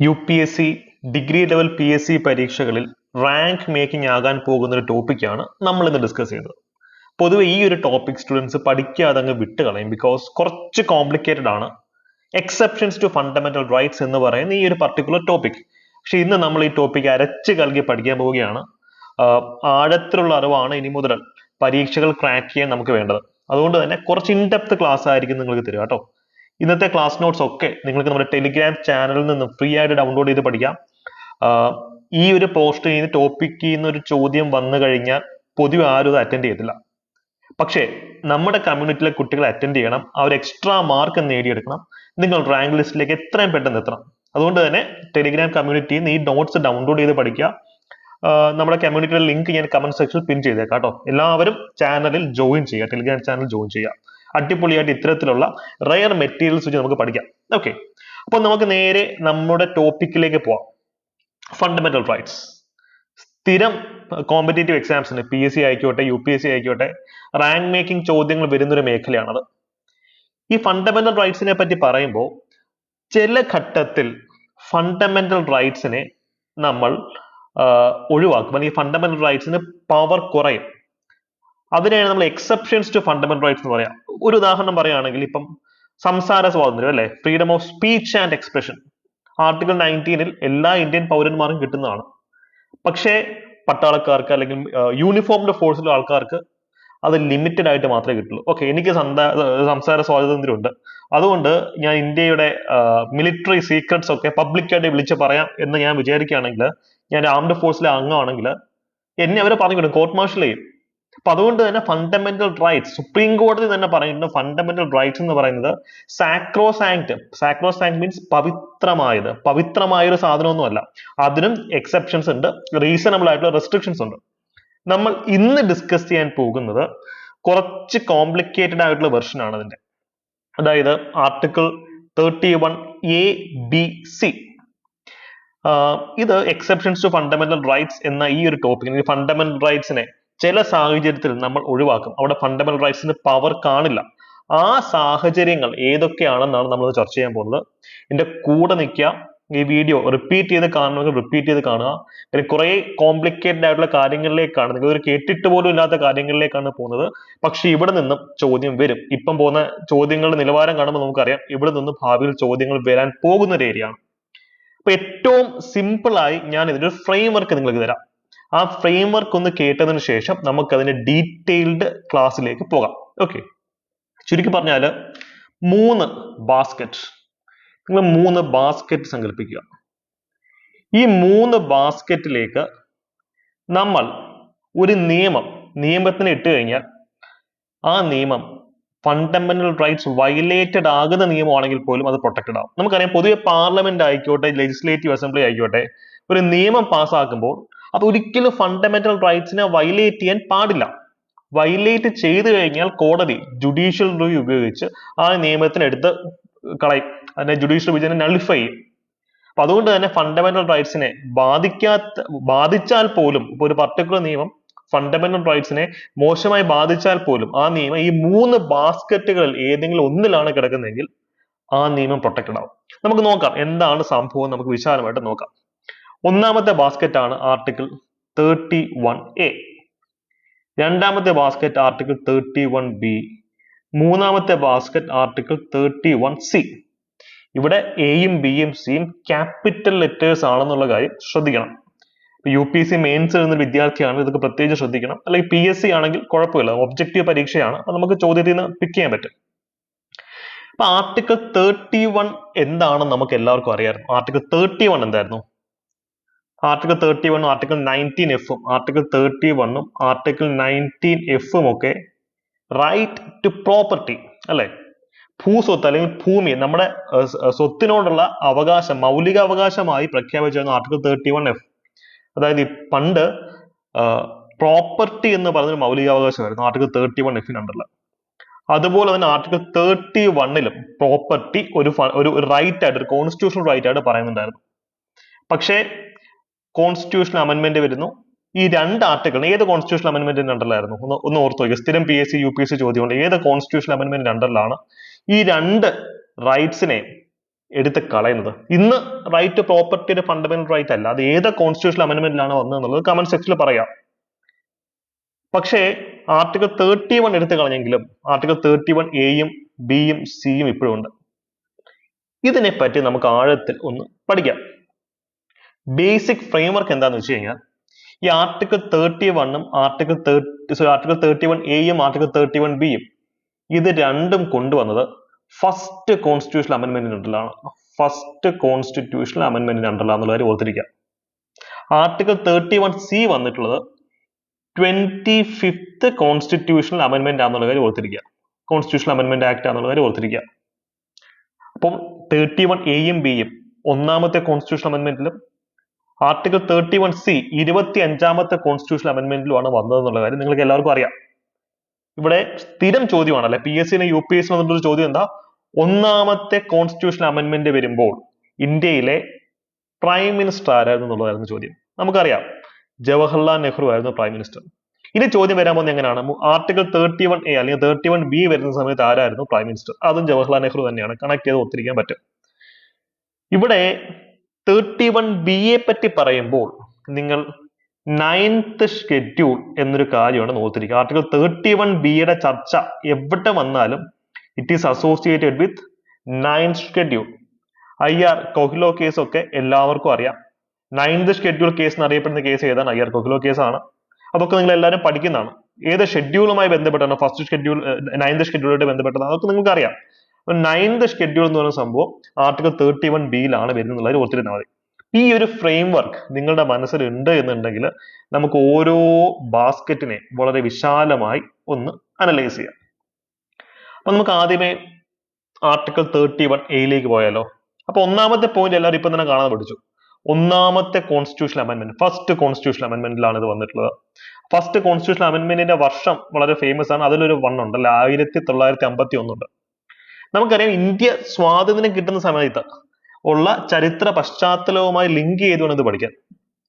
UPSC degree level PSC പരീക്ഷകളിൽ rank making ആകാൻ പോകുന്ന ഒരു ടോപ്പിക്കാണ് നമ്മൾ ഇന്ന് ഡിസ്കസ് ചെയ്യുന്നത്. പൊതുവെ ഈ ഒരു ടോപ്പിക് സ്റ്റുഡൻസ് പഠിക്കാതെ അങ്ങ് വിട്ട് കളയും, ബിക്കോസ് കുറച്ച് കോംപ്ലിക്കേറ്റഡ് ആണ്. എക്സെപ്ഷൻസ് ടു ഫണ്ടമെന്റൽ റൈറ്റ്സ് എന്ന് പറയുന്ന ഈ ഒരു പർട്ടിക്കുലർ ടോപ്പിക്. പക്ഷെ ഇന്ന് നമ്മൾ ഈ ടോപ്പിക് അരച്ച് കലക്കി പഠിക്കാൻ പോവുകയാണ്. ആഴത്തിലുള്ള അറിവാണ് ഇനി മുതൽ പരീക്ഷകൾ ക്രാക്ക് ചെയ്യാൻ നമുക്ക് വേണ്ടത്. അതുകൊണ്ട് തന്നെ കുറച്ച് ഇൻഡെപ്ത് ക്ലാസ് ആയിരിക്കും നിങ്ങൾക്ക് തരിക കേട്ടോ. ഇന്നത്തെ ക്ലാസ് നോട്ട്സ് ഒക്കെ നിങ്ങൾക്ക് നമ്മുടെ ടെലിഗ്രാം ചാനലിൽ നിന്ന് ഫ്രീ ആയിട്ട് ഡൗൺലോഡ് ചെയ്ത് പഠിക്കാം. ഈ ഒരു പോസ്റ്റ് ചെയ്യുന്ന ടോപ്പിക്കിൽ നിന്ന് ഒരു ചോദ്യം വന്നു കഴിഞ്ഞാൽ പൊതുവെ ആരും അത് അറ്റൻഡ് ചെയ്യത്തില്ല. പക്ഷേ നമ്മുടെ കമ്മ്യൂണിറ്റിയിലെ കുട്ടികൾ അറ്റൻഡ് ചെയ്യണം, അവർ എക്സ്ട്രാ മാർക്ക് നേടിയെടുക്കണം, നിങ്ങൾ റാങ്ക് ലിസ്റ്റിലേക്ക് എത്രയും പെട്ടെന്ന് എത്തണം. അതുകൊണ്ട് തന്നെ ടെലിഗ്രാം കമ്മ്യൂണിറ്റിയിൽ നിന്ന് ഈ നോട്ട്സ് ഡൗൺലോഡ് ചെയ്ത് പഠിക്കുക. നമ്മുടെ കമ്മ്യൂണിറ്റിയുടെ ലിങ്ക് ഞാൻ കമന്റ് സെക്ഷനിൽ പിൻ ചെയ്തേക്കാം കേട്ടോ. എല്ലാവരും ചാനലിൽ ജോയിൻ ചെയ്യുക, ടെലിഗ്രാം ചാനൽ ജോയിൻ ചെയ്യുക. അടിപൊളിയായിട്ട് ഇത്തരത്തിലുള്ള റയർ മെറ്റീരിയൽസ് വെച്ച് നമുക്ക് പഠിക്കാം. ഓക്കെ, അപ്പൊ നമുക്ക് നേരെ നമ്മുടെ ടോപ്പിക്കിലേക്ക് പോവാം. Fundamental rights. സ്ഥിരം കോമ്പറ്റേറ്റീവ് എക്സാംസിന് PSC ആയിക്കോട്ടെ UPSC ആയിക്കോട്ടെ റാങ്ക് മേക്കിംഗ് ചോദ്യങ്ങൾ വരുന്നൊരു മേഖലയാണത്. ഈ ഫണ്ടമെന്റൽ റൈറ്റ്സിനെ പറ്റി പറയുമ്പോൾ ചില ഘട്ടത്തിൽ ഫണ്ടമെന്റൽ റൈറ്റ്സിനെ നമ്മൾ ഒഴിവാക്കും, അല്ലെങ്കിൽ ഫണ്ടമെന്റൽ റൈറ്റ്സിന് പവർ കുറയും. അതിനെയാണ് നമ്മൾ എക്സെപ്ഷൻസ് ടു ഫണ്ടമെന്റൽ റൈറ്റ്സ് എന്ന് പറയാം. ഒരു ഉദാഹരണം പറയുകയാണെങ്കിൽ ഇപ്പം സംസാര സ്വാതന്ത്ര്യം, അല്ലെ, freedom of speech and expression, article 19 എല്ലാ ഇന്ത്യൻ പൗരന്മാർക്കും കിട്ടുന്നതാണ്. പക്ഷേ പട്ടാളക്കാർക്ക് അല്ലെങ്കിൽ യൂണിഫോംഡ് ഫോഴ്സിലുള്ള ആൾക്കാർക്ക് അത് ലിമിറ്റഡ് ആയിട്ട് മാത്രമേ കിട്ടുള്ളൂ. ഓക്കെ, എനിക്ക് സംസാര സ്വാതന്ത്ര്യം ഉണ്ട്, അതുകൊണ്ട് ഞാൻ ഇന്ത്യയുടെ മിലിറ്ററി സീക്രട്സ് ഒക്കെ പബ്ലിക്കായിട്ട് വിളിച്ച് പറയാം എന്ന് ഞാൻ വിചാരിക്കുകയാണെങ്കിൽ, ഞാൻ ആംഡ് ഫോഴ്സിലെ അംഗമാണെങ്കിൽ എന്നെ അവർ പറഞ്ഞു വിടും, കോർട്ട് മാർഷൽ ചെയ്യും. അപ്പൊ അതുകൊണ്ട് തന്നെ ഫണ്ടമെന്റൽ റൈറ്റ്സ്, സുപ്രീം കോടതി തന്നെ പറഞ്ഞിട്ടുണ്ട്, ഫണ്ടമെന്റൽ റൈറ്റ്സ് എന്ന് പറയുന്നത് സാക്രോസാങ്ക്ട് മീൻസ് പവിത്രമായ ഒരു സാധനമൊന്നുമല്ല. അതിനും എക്സെപ്ഷൻസ് ഉണ്ട്, റീസണബിൾ ആയിട്ടുള്ള റെസ്ട്രിക്ഷൻസ് ഉണ്ട്. നമ്മൾ ഇന്ന് ഡിസ്കസ് ചെയ്യാൻ പോകുന്നത് കുറച്ച് കോംപ്ലിക്കേറ്റഡ് ആയിട്ടുള്ള വെർഷൻ ആണ് അതിന്റെ. അതായത് ആർട്ടിക്കിൾ 31A-B-C. ഇത് എക്സെപ്ഷൻസ് ടു ഫണ്ടമെന്റൽ റൈറ്റ്സ് എന്ന ഈ ഒരു ടോപ്പിക്കിന്, ഫണ്ടമെന്റൽ റൈറ്റ്സിനെ ചില സാഹചര്യത്തിൽ നമ്മൾ ഒഴിവാക്കും, അവിടെ ഫണ്ടമെന്റൽ റൈറ്റ്സിന് പവർ കാണില്ല. ആ സാഹചര്യങ്ങൾ ഏതൊക്കെയാണെന്നാണ് നമ്മൾ ചർച്ച ചെയ്യാൻ പോകുന്നത്. എന്റെ കൂടെ നിൽക്കുക, ഈ വീഡിയോ റിപ്പീറ്റ് ചെയ്ത് കാണണമെങ്കിൽ റിപ്പീറ്റ് ചെയ്ത് കാണുക. കുറെ കോംപ്ലിക്കേറ്റഡ് ആയിട്ടുള്ള കാര്യങ്ങളിലേക്കാണ്, നിങ്ങൾ ഒരു കേട്ടിട്ട് പോലും ഇല്ലാത്ത കാര്യങ്ങളിലേക്കാണ് പോകുന്നത്. പക്ഷെ ഇവിടെ നിന്നും ചോദ്യം വരും. ഇപ്പം പോകുന്ന ചോദ്യങ്ങളുടെ നിലവാരം കാണുമ്പോൾ നമുക്കറിയാം ഇവിടെ നിന്നും ഭാവിയിൽ ചോദ്യങ്ങൾ വരാൻ പോകുന്ന ഒരു ഏരിയ ആണ്. അപ്പൊ ഏറ്റവും സിമ്പിൾ ആയി ഞാൻ ഇതിന്റെ ഫ്രെയിം വർക്ക് നിങ്ങൾക്ക് തരാം. ആ ഫ്രെയിം വർക്ക് ഒന്ന് കേട്ടതിന് ശേഷം നമുക്ക് അതിന്റെ ഡീറ്റെയിൽഡ് ക്ലാസ്സിലേക്ക് പോകാം. ഓക്കെ, ചുരുക്കി പറഞ്ഞാല് 3 ബാസ്ക്കറ്റ്, നിങ്ങൾ 3 ബാസ്ക്കറ്റ് സങ്കല്പിക്കുക. ഈ 3 ബാസ്ക്കറ്റിലേക്ക് നമ്മൾ ഒരു നിയമത്തിന് ഇട്ട് കഴിഞ്ഞാൽ ആ നിയമം ഫണ്ടമെന്റൽ റൈറ്റ്സ് വയലേറ്റഡ് ആകുന്ന നിയമമാണെങ്കിൽ പോലും അത് പ്രൊട്ടക്റ്റഡ് ആവും. നമുക്കറിയാം, പൊതുവെ പാർലമെന്റ് ആയിക്കോട്ടെ ലെജിസ്ലേറ്റീവ് അസംബ്ലി ആയിക്കോട്ടെ ഒരു നിയമം പാസ്സാക്കുമ്പോൾ അത് ഒരിക്കലും ഫണ്ടമെന്റൽ റൈറ്റ്സിനെ വയലേറ്റ് ചെയ്യാൻ പാടില്ല. വയലേറ്റ് ചെയ്തു കഴിഞ്ഞാൽ കോടതി ജുഡീഷ്യൽ റിവ്യൂ ഉപയോഗിച്ച് ആ നിയമത്തിന് എടുത്ത് കളയും, അതിനെ ജുഡീഷ്യൽ റിവ്യൂവിനെ നള്ളിഫൈ ചെയ്യും. അപ്പൊ അതുകൊണ്ട് തന്നെ ഫണ്ടമെന്റൽ റൈറ്റ്സിനെ ബാധിച്ചാൽ പോലും, ഇപ്പൊ ഒരു പർട്ടിക്കുലർ നിയമം ഫണ്ടമെന്റൽ റൈറ്റ്സിനെ മോശമായി ബാധിച്ചാൽ പോലും ആ നിയമം ഈ 3 ബാസ്ക്കറ്റുകളിൽ ഏതെങ്കിലും ഒന്നിലാണ് കിടക്കുന്നതെങ്കിൽ ആ നിയമം പ്രൊട്ടക്റ്റഡ് ആവും. നമുക്ക് നോക്കാം എന്താണ് സംഭവം, നമുക്ക് വിശാലമായിട്ട് നോക്കാം. ഒന്നാമത്തെ ബാസ്ക്കറ്റ് ആണ് ആർട്ടിക്കിൾ 31A. രണ്ടാമത്തെ ബാസ്ക്കറ്റ് ആർട്ടിക്കിൾ 31B. മൂന്നാമത്തെ ബാസ്ക്കറ്റ് ആർട്ടിക്കിൾ 31C. ഇവിടെ എയും ബിയും സിയും ക്യാപിറ്റൽ ലെറ്റേഴ്സ് ആണെന്നുള്ള കാര്യം ശ്രദ്ധിക്കണം. UPSC മെയിൻസ് എഴുതുന്ന വിദ്യാർത്ഥിയാണ്, ഇതൊക്കെ പ്രത്യേകിച്ച് ശ്രദ്ധിക്കണം. അല്ലെങ്കിൽ PSC ആണെങ്കിൽ കുഴപ്പമില്ല, ഒബ്ജക്റ്റീവ് പരീക്ഷയാണ്, അപ്പൊ നമുക്ക് ചോദ്യത്തിൽ നിന്ന് പിക്ക് ചെയ്യാൻ പറ്റും. അപ്പൊ ആർട്ടിക്കിൾ 31 എന്താണെന്ന് നമുക്ക് എല്ലാവർക്കും അറിയാമായിരുന്നു. ആർട്ടിക്കിൾ 31 എന്തായിരുന്നു? ആർട്ടിക്കിൾ 31 ആർട്ടിക്കിൾ 19F-ഉം ആർട്ടിക്കിൾ 31-ഉം ആർട്ടിക്കിൾ 19F-ഉം ഒക്കെ റൈറ്റ് ടു പ്രോപ്പർട്ടി, അല്ലെ, ഭൂസ്വത്ത് അല്ലെങ്കിൽ ഭൂമി, നമ്മുടെ സ്വത്തിനോടുള്ള അവകാശം, മൗലിക അവകാശമായി പ്രഖ്യാപിച്ചിരുന്ന ആർട്ടിക്കിൾ 31F. അതായത് പണ്ട് പ്രോപ്പർട്ടി എന്ന് പറഞ്ഞൊരു മൗലികാവകാശമായിരുന്നു ആർട്ടിക്കിൾ 31F-ന് അണ്ടറിൽ. അതുപോലെ തന്നെ ആർട്ടിക്കിൾ 31-ലും പ്രോപ്പർട്ടി ഒരു റൈറ്റ് ആയിട്ട്, ഒരു കോൺസ്റ്റിറ്റ്യൂഷണൽ റൈറ്റ് ആയിട്ട് പറയുന്നുണ്ടായിരുന്നു. പക്ഷേ കോൺസ്റ്റിറ്റ്യൂഷണൽ അമെന്റ്മെന്റ് വരുന്നു. ഈ 2 ആർട്ടിക്കിൾ ഏത് കോൺസ്റ്റിറ്റ്യൂഷണൽ അമെന്റ്മെന്റിന്റെ അണ്ടറിലായിരുന്നു? ഒന്ന് ഓർത്ത് നോക്കുക. സ്ഥിരം PSC UPSC ചോദ്യമുണ്ട്, ഏത് കോൺസ്റ്റിറ്റ്യൂഷണൽ അമെന്റ്മെന്റിന്റെ അണ്ടറിലാണ് ഈ 2 റൈറ്റ്സിനെ എടുത്ത് കളയുന്നത്. ഇന്ന് റൈറ്റ് ടു പ്രോപ്പർട്ടി ഒരു ഫണ്ടമെന്റൽ റൈറ്റ് അല്ല. അത് ഏത് കോൺസ്റ്റിറ്റ്യൂഷണൽ അമെന്റ്മെന്റിലാണ് വന്നതെന്നുള്ളത് കമന്റ് സെക്ഷനിൽ പറയാം. പക്ഷേ ആർട്ടിക്കിൾ 31 എടുത്തു കളഞ്ഞെങ്കിലും ആർട്ടിക്കിൾ 31A-യും B-യും C-യും ഇപ്പോഴും ഉണ്ട്. ഇതിനെപ്പറ്റി നമുക്ക് ആഴത്തിൽ ഒന്ന് പഠിക്കാം. ബേസിക് ഫ്രെയിംവർക്ക് എന്താന്ന് വെച്ച് കഴിഞ്ഞാൽ ഈ ആർട്ടിക്കിൾ 31-ഉം ആർട്ടിക്കിൾ 31A-യും ആർട്ടിക്കിൾ 31B-യും ഇത് രണ്ടും കൊണ്ടുവന്നത് ഫസ്റ്റ് കോൺസ്റ്റിറ്റ്യൂഷണൽ അമെന്റ്മെന്റിന് അണ്ടറിലാണ്. ഫസ്റ്റ് കോൺസ്റ്റിറ്റ്യൂഷണൽ അമെന്റ്മെന്റിന് അണ്ടറിലാന്നുള്ള കാര്യം ഓർത്തിരിക്കുക. ആർട്ടിക്കിൾ 31C വന്നിട്ടുള്ളത് 25th കോൺസ്റ്റിറ്റ്യൂഷണൽ അമെന്റ്മെന്റ് ആണെന്നുള്ള കാര്യം ഓർത്തിരിക്കുക. കോൺസ്റ്റിറ്റ്യൂഷണൽ അമെന്റ്മെന്റ് ആക്ട് ആണെന്നുള്ള കാര്യം ഓർത്തിരിക്കുക. അപ്പം 31A-യും B-യും ഒന്നാമത്തെ കോൺസ്റ്റിറ്റ്യൂഷണൽ അമെന്റ്മെന്റിലും ആർട്ടിക്കിൾ 31C 25ാമത്തെ കോൺസ്റ്റിറ്റ്യൂഷണൽ അമെന്റ്മെന്റിലുമാണ് വന്നതെന്നുള്ള കാര്യം നിങ്ങൾക്ക് എല്ലാവർക്കും അറിയാം. ഇവിടെ സ്ഥിരം ചോദ്യമാണല്ലേ, PSC-നും UPSC-നും വന്നിട്ടൊരു ചോദ്യം എന്താ, ഒന്നാമത്തെ കോൺസ്റ്റിറ്റ്യൂഷണൽ അമെന്റ്മെന്റ് വരുമ്പോൾ ഇന്ത്യയിലെ പ്രൈം മിനിസ്റ്റർ ആരായിരുന്നു എന്നുള്ളതായിരുന്നു ചോദ്യം. നമുക്കറിയാം ജവഹർലാൽ നെഹ്റു ആയിരുന്നു പ്രൈം മിനിസ്റ്റർ. ഇനി ചോദ്യം വരാൻ പോകുന്നത് എങ്ങനെയാണ്, ആർട്ടിക്കിൾ 31A അല്ലെങ്കിൽ 31B വരുന്ന സമയത്ത് ആരായിരുന്നു പ്രൈം മിനിസ്റ്റർ? അതും ജവഹർലാൽ നെഹ്റു തന്നെയാണ്. കണക്ട് ചെയ്ത് ഒത്തിരിക്കാൻ പറ്റും. ഇവിടെ 31B-യെ പറ്റി പറയുമ്പോൾ നിങ്ങൾ 9th ഷെഡ്യൂൾ എന്നൊരു കാര്യമാണ് ഓർത്തിരിക്കുക. ആർട്ടിക്കിൾ 31B-യുടെ ചർച്ച എവിടെ വന്നാലും it is associated with 9th schedule. IR Coelho case ഒക്കെ എല്ലാവർക്കും അറിയാം. 9th ഷെഡ്യൂൾ കേസ് എന്നറിയപ്പെടുന്ന കേസ് ഏതാണ്? IR കൊഹ്ലോ കേസാണ്. അതൊക്കെ നിങ്ങൾ എല്ലാവരും പഠിക്കുന്നതാണ്. ഏത് ഷെഡ്യൂളുമായി ബന്ധപ്പെട്ടാണ്? ഫസ്റ്റ് ഷെഡ്യൂൾ 9th ഷെഡ്യൂളായിട്ട് ബന്ധപ്പെട്ടത്. അതൊക്കെ നിങ്ങൾക്ക് അറിയാം. 9th ഷെഡ്യൂൾ എന്ന് പറയുന്ന സംഭവം ആർട്ടിക്കിൾ 31B-യിലാണ് വരുന്നത് ഓർത്തിരുന്നാൽ മതി. ഈ ഒരു ഫ്രെയിം വർക്ക് നിങ്ങളുടെ മനസ്സിൽ ഉണ്ട് എന്നുണ്ടെങ്കിൽ നമുക്ക് ഓരോ ബാസ്ക്കറ്റിനെ വളരെ വിശാലമായി ഒന്ന് അനലൈസ് ചെയ്യാം. അപ്പൊ നമുക്ക് ആദ്യമേ ആർട്ടിക്കിൾ 31A-യിലേക്ക് പോയാലോ. അപ്പൊ ഒന്നാമത്തെ പോയിന്റ് എല്ലാവരും ഇപ്പൊ തന്നെ കാണാൻ പഠിച്ചു. ഒന്നാമത്തെ കോൺസ്റ്റിറ്റ്യൂഷണൽ അമെന്റ്മെന്റ്, ഫസ്റ്റ് കോൺസ്റ്റിറ്റ്യൂഷണൽ അമെന്റ്മെന്റിലാണ് ഇത് വന്നിട്ടുള്ളത്. ഫസ്റ്റ് കോൺസ്റ്റിറ്റ്യൂഷണൽ അമെന്റ്മെന്റിന്റെ വർഷം വളരെ ഫേമസ് ആണ്. അതിലൊരു 1 ഉണ്ട്, 1951 ഉണ്ട്. നമുക്കറിയാം ഇന്ത്യ സ്വാതന്ത്ര്യം കിട്ടുന്ന സമയത്ത് ഉള്ള ചരിത്ര പശ്ചാത്തലവുമായി ലിങ്ക് ചെയ്തുകൊണ്ട് ഇത് പഠിക്കാം.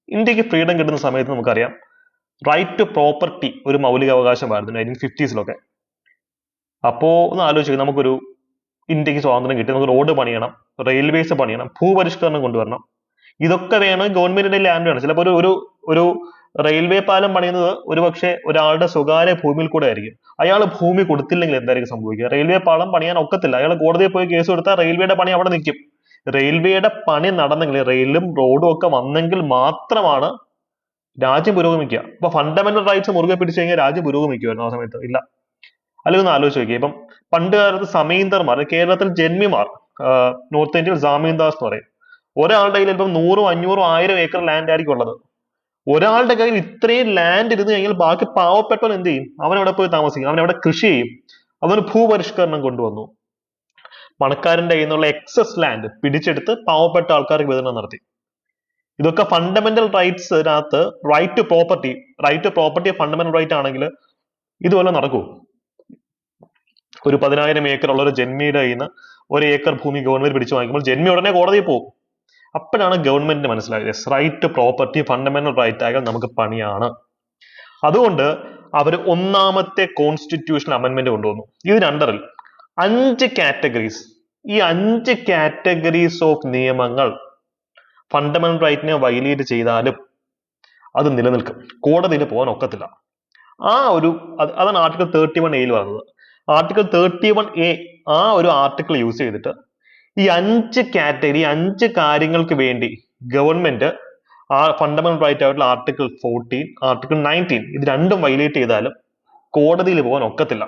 ഇന്ത്യക്ക് ഫ്രീഡം കിട്ടുന്ന സമയത്ത് നമുക്കറിയാം റൈറ്റ് ടു പ്രോപ്പർട്ടി ഒരു മൗലിക അവകാശമായിരുന്നു 1950s-ലൊക്കെ. അപ്പോ ഒന്ന് ആലോചിക്കുക, നമുക്കൊരു ഇന്ത്യക്ക് സ്വാതന്ത്ര്യം കിട്ടി, നമുക്ക് റോഡ് പണിയണം, റെയിൽവേസ് പണിയണം, ഭൂപരിഷ്കരണം കൊണ്ടുവരണം. ഇതൊക്കെ വേണം ഗവൺമെന്റിന്റെ ലാൻഡ് വേണം. ചിലപ്പോൾ ഒരു റെയിൽവേ പാലം പണിയുന്നത് ഒരുപക്ഷെ ഒരാളുടെ സ്വകാര്യ ഭൂമിയിൽ കൂടെ ആയിരിക്കും. അയാൾ ഭൂമി കൊടുത്തില്ലെങ്കിൽ എന്തായിരിക്കും സംഭവിക്കുക? റെയിൽവേ പാലം പണിയാൻ ഒക്കത്തില്ല. അയാൾ കോടതിയിൽ പോയി കേസ് കൊടുത്താൽ റെയിൽവേയുടെ പണി അവിടെ നിൽക്കും. റെയിൽവേയുടെ പണി നടന്നെങ്കിൽ, റെയിലും റോഡും ഒക്കെ വന്നെങ്കിൽ മാത്രമാണ് രാജ്യം പുരോഗമിക്കുക. അപ്പൊ ഫണ്ടമെന്റൽ റൈറ്റ്സ് മുറുകെ പിടിച്ചു കഴിഞ്ഞാൽ രാജ്യം പുരോഗമിക്കുമായിരുന്നു ആ സമയത്ത്? ഇല്ല. അല്ലെങ്കിൽ ഒന്ന് ആലോചിച്ച് നോക്കിയേ, ഇപ്പം പണ്ട് കാലത്ത് സമീന്ദർമാർ, കേരളത്തിൽ ജന്മിമാർ, നോർത്ത് ഇന്ത്യയിൽ ജാമീന്ദാസ് എന്ന് പറയും. ഒരാളുടെ കയ്യിൽ ഇപ്പം 100, 500, 1000 ഏക്കർ ലാൻഡ് ആയിരിക്കും ഉള്ളത്. ഒരാളുടെ കയ്യിൽ ഇത്രയും ലാൻഡ് ഇരുന്ന് കഴിഞ്ഞാൽ ബാക്കി പാവപ്പെട്ടവൻ എന്ത് ചെയ്യും? അവൻ അവിടെ പോയി താമസിക്കും, അവൻ അവിടെ കൃഷി ചെയ്യും. അവന് ഭൂപരിഷ്കരണം കൊണ്ടുവന്നു. പണക്കാരന്റെ കയ്യിൽ നിന്നുള്ള എക്സസ് ലാൻഡ് പിടിച്ചെടുത്ത് പാവപ്പെട്ട ആൾക്കാർക്ക് വിതരണം നടത്തി. ഇതൊക്കെ ഫണ്ടമെന്റൽ റൈറ്റ്സിനകത്ത് right to property fundamental right ആണെങ്കിൽ ഇതുപോലെ നടക്കൂ? ഒരു 10,000 ഏക്കർ ഉള്ള ഒരു ജന്മിയുടെ കയ്യിൽ നിന്ന് 1 ഏക്കർ ഭൂമി ഗവൺമെന്റ് പിടിച്ചു വാങ്ങിക്കുമ്പോൾ ജന്മി ഉടനെ കോടതിയിൽ പോകും. അപ്പോഴാണ് ഗവൺമെന്റിന് മനസ്സിലായത് right to property fundamental right ആയാൽ നമുക്ക് പണിയാണ്. അതുകൊണ്ട് അവർ ഒന്നാമത്തെ കോൺസ്റ്റിറ്റ്യൂഷണൽ അമെന്റ്മെന്റ് കൊണ്ടുവന്നു. ഇതിന് അണ്ടറിൽ 5 കാറ്റഗറീസ്, ഈ 5 കാറ്റഗറീസ് ഓഫ് നിയമങ്ങൾ ഫണ്ടമെന്റൽ റൈറ്റിനെ വയലേറ്റ് ചെയ്താലും അത് നിലനിൽക്കും, കോടതിയിൽ പോകാൻ ഒക്കത്തില്ല. അതാണ് ആർട്ടിക്കിൾ 31A പറഞ്ഞത്. ആർട്ടിക്കിൾ 31A ആ ഒരു ആർട്ടിക്കിൾ യൂസ് ചെയ്തിട്ട് ഈ 5 കാറ്റഗറി, 5 കാര്യങ്ങൾക്ക് വേണ്ടി ഗവൺമെന്റ് ആ ഫണ്ടമെന്റൽ റൈറ്റ് ആയിട്ടുള്ള ആർട്ടിക്കിൾ 14, ആർട്ടിക്കിൾ 19 ഇത് രണ്ടും വയലേറ്റ് ചെയ്താലും കോടതിയിൽ പോകാൻ ഒക്കത്തില്ല.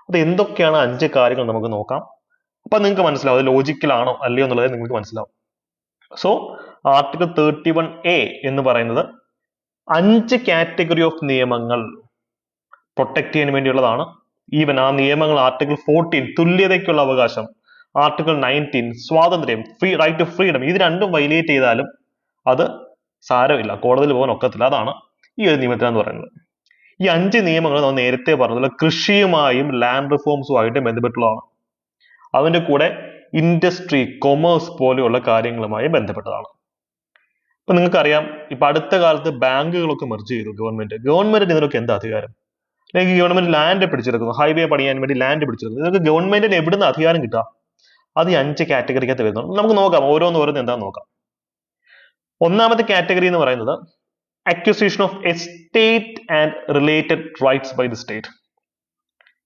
അത് എന്തൊക്കെയാണ് 5 കാര്യങ്ങൾ നമുക്ക് നോക്കാം. അപ്പൊ നിങ്ങൾക്ക് മനസ്സിലാവും അത് ലോജിക്കലാണോ അല്ലയോ എന്നുള്ളത് നിങ്ങൾക്ക് മനസ്സിലാവും. സോ ആർട്ടിക്കിൾ 31A എന്ന് പറയുന്നത് 5 കാറ്റഗറി ഓഫ് നിയമങ്ങൾ പ്രൊട്ടക്ട് ചെയ്യാൻ വേണ്ടിയുള്ളതാണ്. ഈവൻ ആ നിയമങ്ങൾ ആർട്ടിക്കിൾ 14 തുല്യതയ്ക്കുള്ള അവകാശം, ആർട്ടിക്കിൾ 19 സ്വാതന്ത്ര്യം, റൈറ്റ് ടു ഫ്രീഡം, ഇത് രണ്ടും വയലേറ്റ് ചെയ്താലും അത് സാരമില്ല, കോടതിയിൽ പോകാൻ ഒക്കത്തില്ല. അതാണ് ഈ ഒരു നിയമത്തിനെന്ന് പറയുന്നത്. ഈ 5 നിയമങ്ങൾ നമ്മൾ നേരത്തെ പറഞ്ഞതുപോലെ കൃഷിയുമായും ലാൻഡ് റിഫോംസുമായിട്ട് ബന്ധപ്പെട്ടുള്ളതാണ്. അതിന്റെ കൂടെ ഇൻഡസ്ട്രി, കൊമേഴ്സ് പോലെയുള്ള കാര്യങ്ങളുമായി ബന്ധപ്പെട്ടതാണ്. ഇപ്പൊ നിങ്ങൾക്കറിയാം, ഇപ്പൊ അടുത്ത കാലത്ത് ബാങ്കുകളൊക്കെ മെർജ് ചെയ്തു ഗവൺമെന്റിന് ഇതിനൊക്കെ എന്താ അധികാരം? അല്ലെങ്കിൽ ഗവൺമെന്റ് ലാൻഡ് പിടിച്ചെടുക്കുന്നു, ഹൈവേ പണിയാൻ വേണ്ടി ലാൻഡ് പിടിച്ചെടുക്കുന്നു. ഇതൊക്കെ ഗവൺമെന്റിന് എവിടുന്ന് അധികാരം കിട്ടുക? അത് ഈ 5 കാറ്റഗറിക്കകത്ത് വരുന്നുണ്ട്. നമുക്ക് നോക്കാം ഓരോന്ന് എന്താണെന്ന് നോക്കാം. ഒന്നാമത്തെ കാറ്റഗറി എന്ന് പറയുന്നത് acquisition of estate and related rights by the state.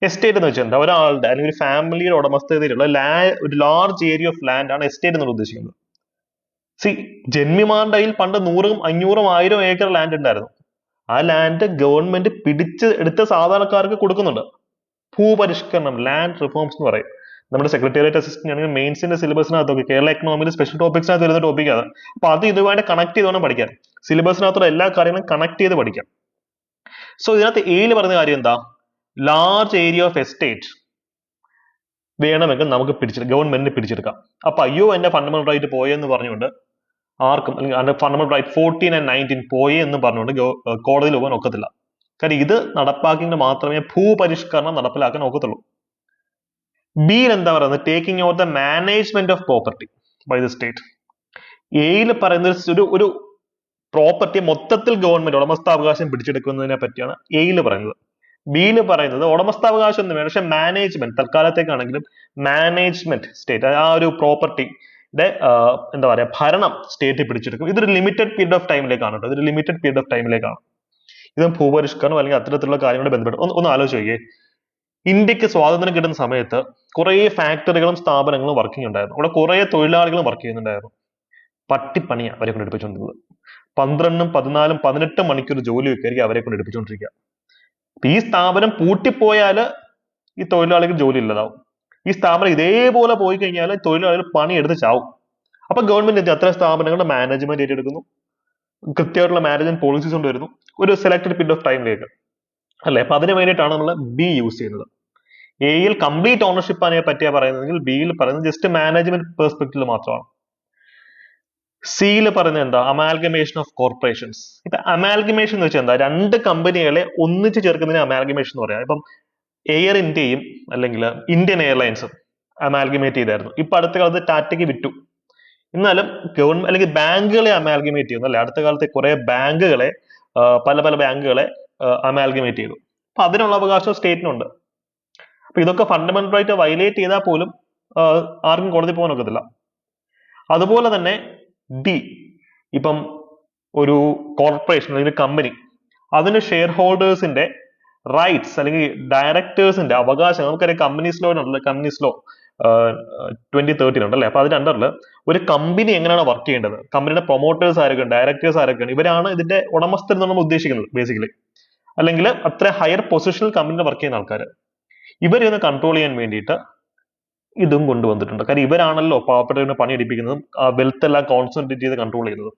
Estate എന്ന് വെച്ചാൽ എന്താ, ഒരാളുടെ അല്ലെങ്കിൽ ഒരു ഫാമിലിയുടെ ഉടമസ്ഥതയിലുള്ള ഒരു ലാർജ് ഏരിയ ഓഫ് ലാൻഡ് ആണ് എസ്റ്റേറ്റ് എന്ന് ഉദ്ദേശിക്കുന്നത്. ജന്മിമാരുടെ കയ്യിൽ പണ്ട് 100ഉം 500ഉം 1000 ഏക്കർ ലാൻഡ് ഉണ്ടായിരുന്നു. ആ ലാൻഡ് ഗവൺമെന്റ് എടുത്ത സാധാരണക്കാർക്ക് കൊടുക്കുന്നുണ്ട്. ഭൂപരിഷ്കരണം, ലാൻഡ് റിഫോംസ് എന്ന് പറയും. നമ്മുടെ സെക്രട്ടേറിയറ്റ് അസിസ്റ്റന്റ് ആണെങ്കിൽ മെയിൻസിന്റെ സിലബസിനകത്തൊക്കെ കേരള എക്കണോമിയിൽ സ്പെഷ്യൽ ടോപ്പിക്സിനകത്ത് വരുന്ന ടോപ്പിക്കാണ്. അപ്പൊ അത് ഇതുമായിട്ട് കണക്ട് ചെയ്തോണം പഠിക്കാൻ. സിലബസിനകത്തുള്ള എല്ലാ കാര്യങ്ങളും കണക്ട് ചെയ്ത് പഠിക്കാം. സോ ഇതിനകത്ത് എയിൽ പറയുന്ന കാര്യം എന്താ, ലാർജ് ഏരിയ ഓഫ് എസ്റ്റേറ്റ് വേണമെങ്കിൽ നമുക്ക് ഗവൺമെന്റിന് പിടിച്ചെടുക്കാം. അപ്പൊ അയ്യോ എന്റെ ഫണ്ടമെന്റൽ റൈറ്റ് പോയെന്ന് പറഞ്ഞുകൊണ്ട് ആർക്കും, അല്ലെങ്കിൽ ഫണ്ടമെന്റൽ റൈറ്റ് 14 and 19 പോയേ എന്ന് പറഞ്ഞുകൊണ്ട് കോടതിയിൽ പോകാൻ ഒക്കത്തില്ല. കാര്യം ഇത് നടപ്പാക്കിയെങ്കിൽ മാത്രമേ ഭൂപരിഷ്കരണം നടപ്പിലാക്കാൻ ഒക്കത്തുള്ളൂ. ബിയിൽ എന്താ പറയുന്നത്, taking over the management of property by the state. എയിൽ പറയുന്നത് ഒരു പ്രോപ്പർട്ടി മൊത്തത്തിൽ ഗവൺമെന്റ് ഉടമസ്ഥാവകാശം പിടിച്ചെടുക്കുന്നതിനെ പറ്റിയാണ് എയിൽ പറയുന്നത്. ബിയിൽ പറയുന്നത് ഉടമസ്ഥാവകാശം ഒന്നും വേണം, പക്ഷെ മാനേജ്മെന്റ് തൽക്കാലത്തേക്കാണെങ്കിലും മാനേജ്മെന്റ് സ്റ്റേറ്റ്, ആ ഒരു പ്രോപ്പർട്ടിയുടെ എന്താ പറയാ ഭരണം സ്റ്റേറ്റ് പിടിച്ചെടുക്കും. ഇതൊരു ലിമിറ്റഡ് പീരീഡ് ഓഫ് ടൈമിലേക്കാണ് കേട്ടോ, ഇതൊരു ലിമിറ്റഡ് പീരീഡ് ഓഫ് ടൈമിലേക്കാണ്. ഇതും ഭൂപരിഷ്കരണം അല്ലെങ്കിൽ അത്തരത്തിലുള്ള കാര്യങ്ങളോട് ബന്ധപ്പെട്ട് ഒന്ന് ആലോചിച്ച് നോക്കിയേ. ഇന്ത്യക്ക് സ്വാതന്ത്ര്യം കിട്ടുന്ന സമയത്ത് കുറെ ഫാക്ടറികളും സ്ഥാപനങ്ങളും വർക്കിംഗ് ഉണ്ടായിരുന്നു. അവിടെ കുറെ തൊഴിലാളികളും വർക്ക് ചെയ്യുന്നുണ്ടായിരുന്നു. പട്ടിപ്പണിയാണ് അവരെ കൊണ്ട് എടുപ്പിച്ചുകൊണ്ടിരുന്നത്. 12, 14, 18 മണിക്കൂർ ജോലിയൊക്കെ ആയിരിക്കും അവരെ കൊണ്ട് എടുപ്പിച്ചുകൊണ്ടിരിക്കുക. ഈ സ്ഥാപനം പൂട്ടിപ്പോയാല് ഈ തൊഴിലാളികൾ ജോലി ഇല്ലതാവും. ഈ സ്ഥാപനം ഇതേപോലെ പോയി കഴിഞ്ഞാൽ തൊഴിലാളികൾ പണിയെടുത്ത് ചാവും. അപ്പൊ ഗവൺമെന്റ് അത്തരം സ്ഥാപനങ്ങളുടെ മാനേജ്മെന്റ് ഏറ്റെടുക്കുന്നു, കൃത്യമായിട്ടുള്ള മാനേജ്മെന്റ് പോളിസീസ് കൊണ്ടുവരുന്നു ഒരു സെലക്ടഡ് പീരീഡ് ഓഫ് ടൈമിലേക്ക്, അല്ലെ? അപ്പൊ അതിന് വേണ്ടിയിട്ടാണ് നമ്മൾ ബി യൂസ് ചെയ്യുന്നത്. എയിൽ കംപ്ലീറ്റ് ഓണർഷിപ്പ് അതിനെ പറ്റിയാ പറയുന്നതെങ്കിൽ ബിയിൽ പറയുന്നത് ജസ്റ്റ് മാനേജ്മെന്റ് പെർസ്പെക്ടീവിൽ മാത്രമാണ്. സിയിൽ പറയുന്നത് എന്താ, അമാൽഗമേഷൻ ഓഫ് കോർപ്പറേഷൻസ്. ഇപ്പൊ അമാൽഗമേഷൻ എന്ന് വെച്ചാൽ എന്താ, രണ്ട് കമ്പനികളെ ഒന്നിച്ച് ചേർക്കുന്നതിന് അമാൽഗമേഷൻ എന്ന് പറയാം. ഇപ്പം എയർ ഇന്ത്യയും അല്ലെങ്കിൽ ഇന്ത്യൻ എയർലൈൻസും അമാൽഗമേറ്റ് ചെയ്തായിരുന്നു. ഇപ്പൊ അടുത്ത കാലത്ത് ടാറ്റയ്ക്ക് വിറ്റു. എന്നാലും ഗവൺമെന്റ് അല്ലെങ്കിൽ ബാങ്കുകളെ അമാൽഗമേറ്റ് ചെയ്യുന്നു, അല്ലെ? അടുത്ത കാലത്ത് കുറെ ബാങ്കുകളെ പല ബാങ്കുകളെ അമാൽഗമേറ്റ് ചെയ്തു. അപ്പൊ അതിനുള്ള അവകാശം സ്റ്റേറ്റിനുണ്ട്. അപ്പൊ ഇതൊക്കെ ഫണ്ടമെന്റൽ റൈറ്റ് വയലേറ്റ് ചെയ്താൽ പോലും ആർക്കും കോടതി പോകാൻ ഒക്കത്തില്ല. അതുപോലെ തന്നെ ഡി, ഇപ്പം ഒരു കോർപ്പറേഷൻ അല്ലെങ്കിൽ കമ്പനി, അതിന് ഷെയർ ഹോൾഡേഴ്സിന്റെ റൈറ്റ്സ് അല്ലെങ്കിൽ ഡയറക്ടേഴ്സിന്റെ അവകാശം, നമുക്കറിയാം കമ്പനീസ് ലോ 2013 ഉണ്ടല്ലേ? അപ്പൊ അതിന്റെ അണ്ടറിൽ ഒരു കമ്പനി എങ്ങനെയാണ് വർക്ക് ചെയ്യേണ്ടത്, കമ്പനിയുടെ പ്രൊമോട്ടേഴ്സ് ആരൊക്കെയാണ്, ഡയറക്ടേഴ്സ് ആരൊക്കെയാണ്, ഇവരാണ് ഇതിന്റെ ഉടമസ്ഥർ എന്ന് നമ്മൾ ഉദ്ദേശിക്കുന്നത് ബേസിക്കലി. അല്ലെങ്കിൽ അത്ര ഹയർ പൊസിഷനിൽ കമ്പനിയിൽ വർക്ക് ചെയ്യുന്ന ആൾക്കാർ, ഇവരെ ഒന്ന് കൺട്രോൾ ചെയ്യാൻ വേണ്ടിയിട്ട് ഇതും കൊണ്ടുവന്നിട്ടുണ്ട്. കാര്യം ഇവരാണല്ലോ പാവപ്പെട്ടവരെ പണിയെടുപ്പിക്കുന്നതും വെൽത്ത് എല്ലാം കോൺസെൻട്രേറ്റ് ചെയ്ത് കൺട്രോൾ ചെയ്യുന്നത്.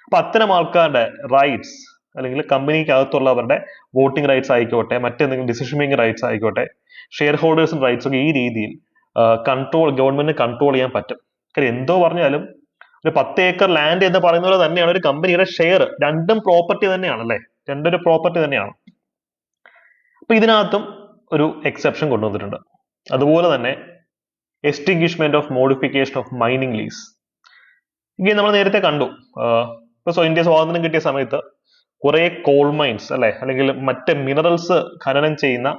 അപ്പൊ അത്തരം ആൾക്കാരുടെ റൈറ്റ്സ് അല്ലെങ്കിൽ കമ്പനിക്കകത്തുള്ളവരുടെ വോട്ടിംഗ് റൈറ്റ്സ് ആയിക്കോട്ടെ, മറ്റെന്തെങ്കിലും ഡിസിഷൻ മേക്കിംഗ് റൈറ്റ്സ് ആയിക്കോട്ടെ, ഷെയർ ഹോൾഡേഴ്സിന്റെ റൈറ്റ്സ് ഒക്കെ ഈ രീതിയിൽ ഗവൺമെന്റിന് കൺട്രോൾ ചെയ്യാൻ പറ്റും. കാര്യം എന്തോ പറഞ്ഞാലും ഒരു 10 ഏക്കർ ലാൻഡ് എന്ന് പറയുന്ന പോലെ തന്നെയാണ് ഒരു കമ്പനിയുടെ ഷെയർ. രണ്ടും പ്രോപ്പർട്ടി തന്നെയാണ്, അല്ലെ? രണ്ടൊരു പ്രോപ്പർട്ടി തന്നെയാണ്. അപ്പൊ ഇതിനകത്തും ഒരു എക്സെപ്ഷൻ കൊണ്ടുവന്നിട്ടുണ്ട്. അതുപോലെ തന്നെ extinguishment of modification of mining lease. ഇങ്ങനെ നമ്മൾ നേരത്തെ കണ്ടു, ഇപ്പൊ ഇന്ത്യ സ്വാതന്ത്ര്യം കിട്ടിയ സമയത്ത് കുറെ കോൾ മൈൻസ്, അല്ലെ, അല്ലെങ്കിൽ മറ്റ് മിനറൽസ് ഖനനം ചെയ്യുന്ന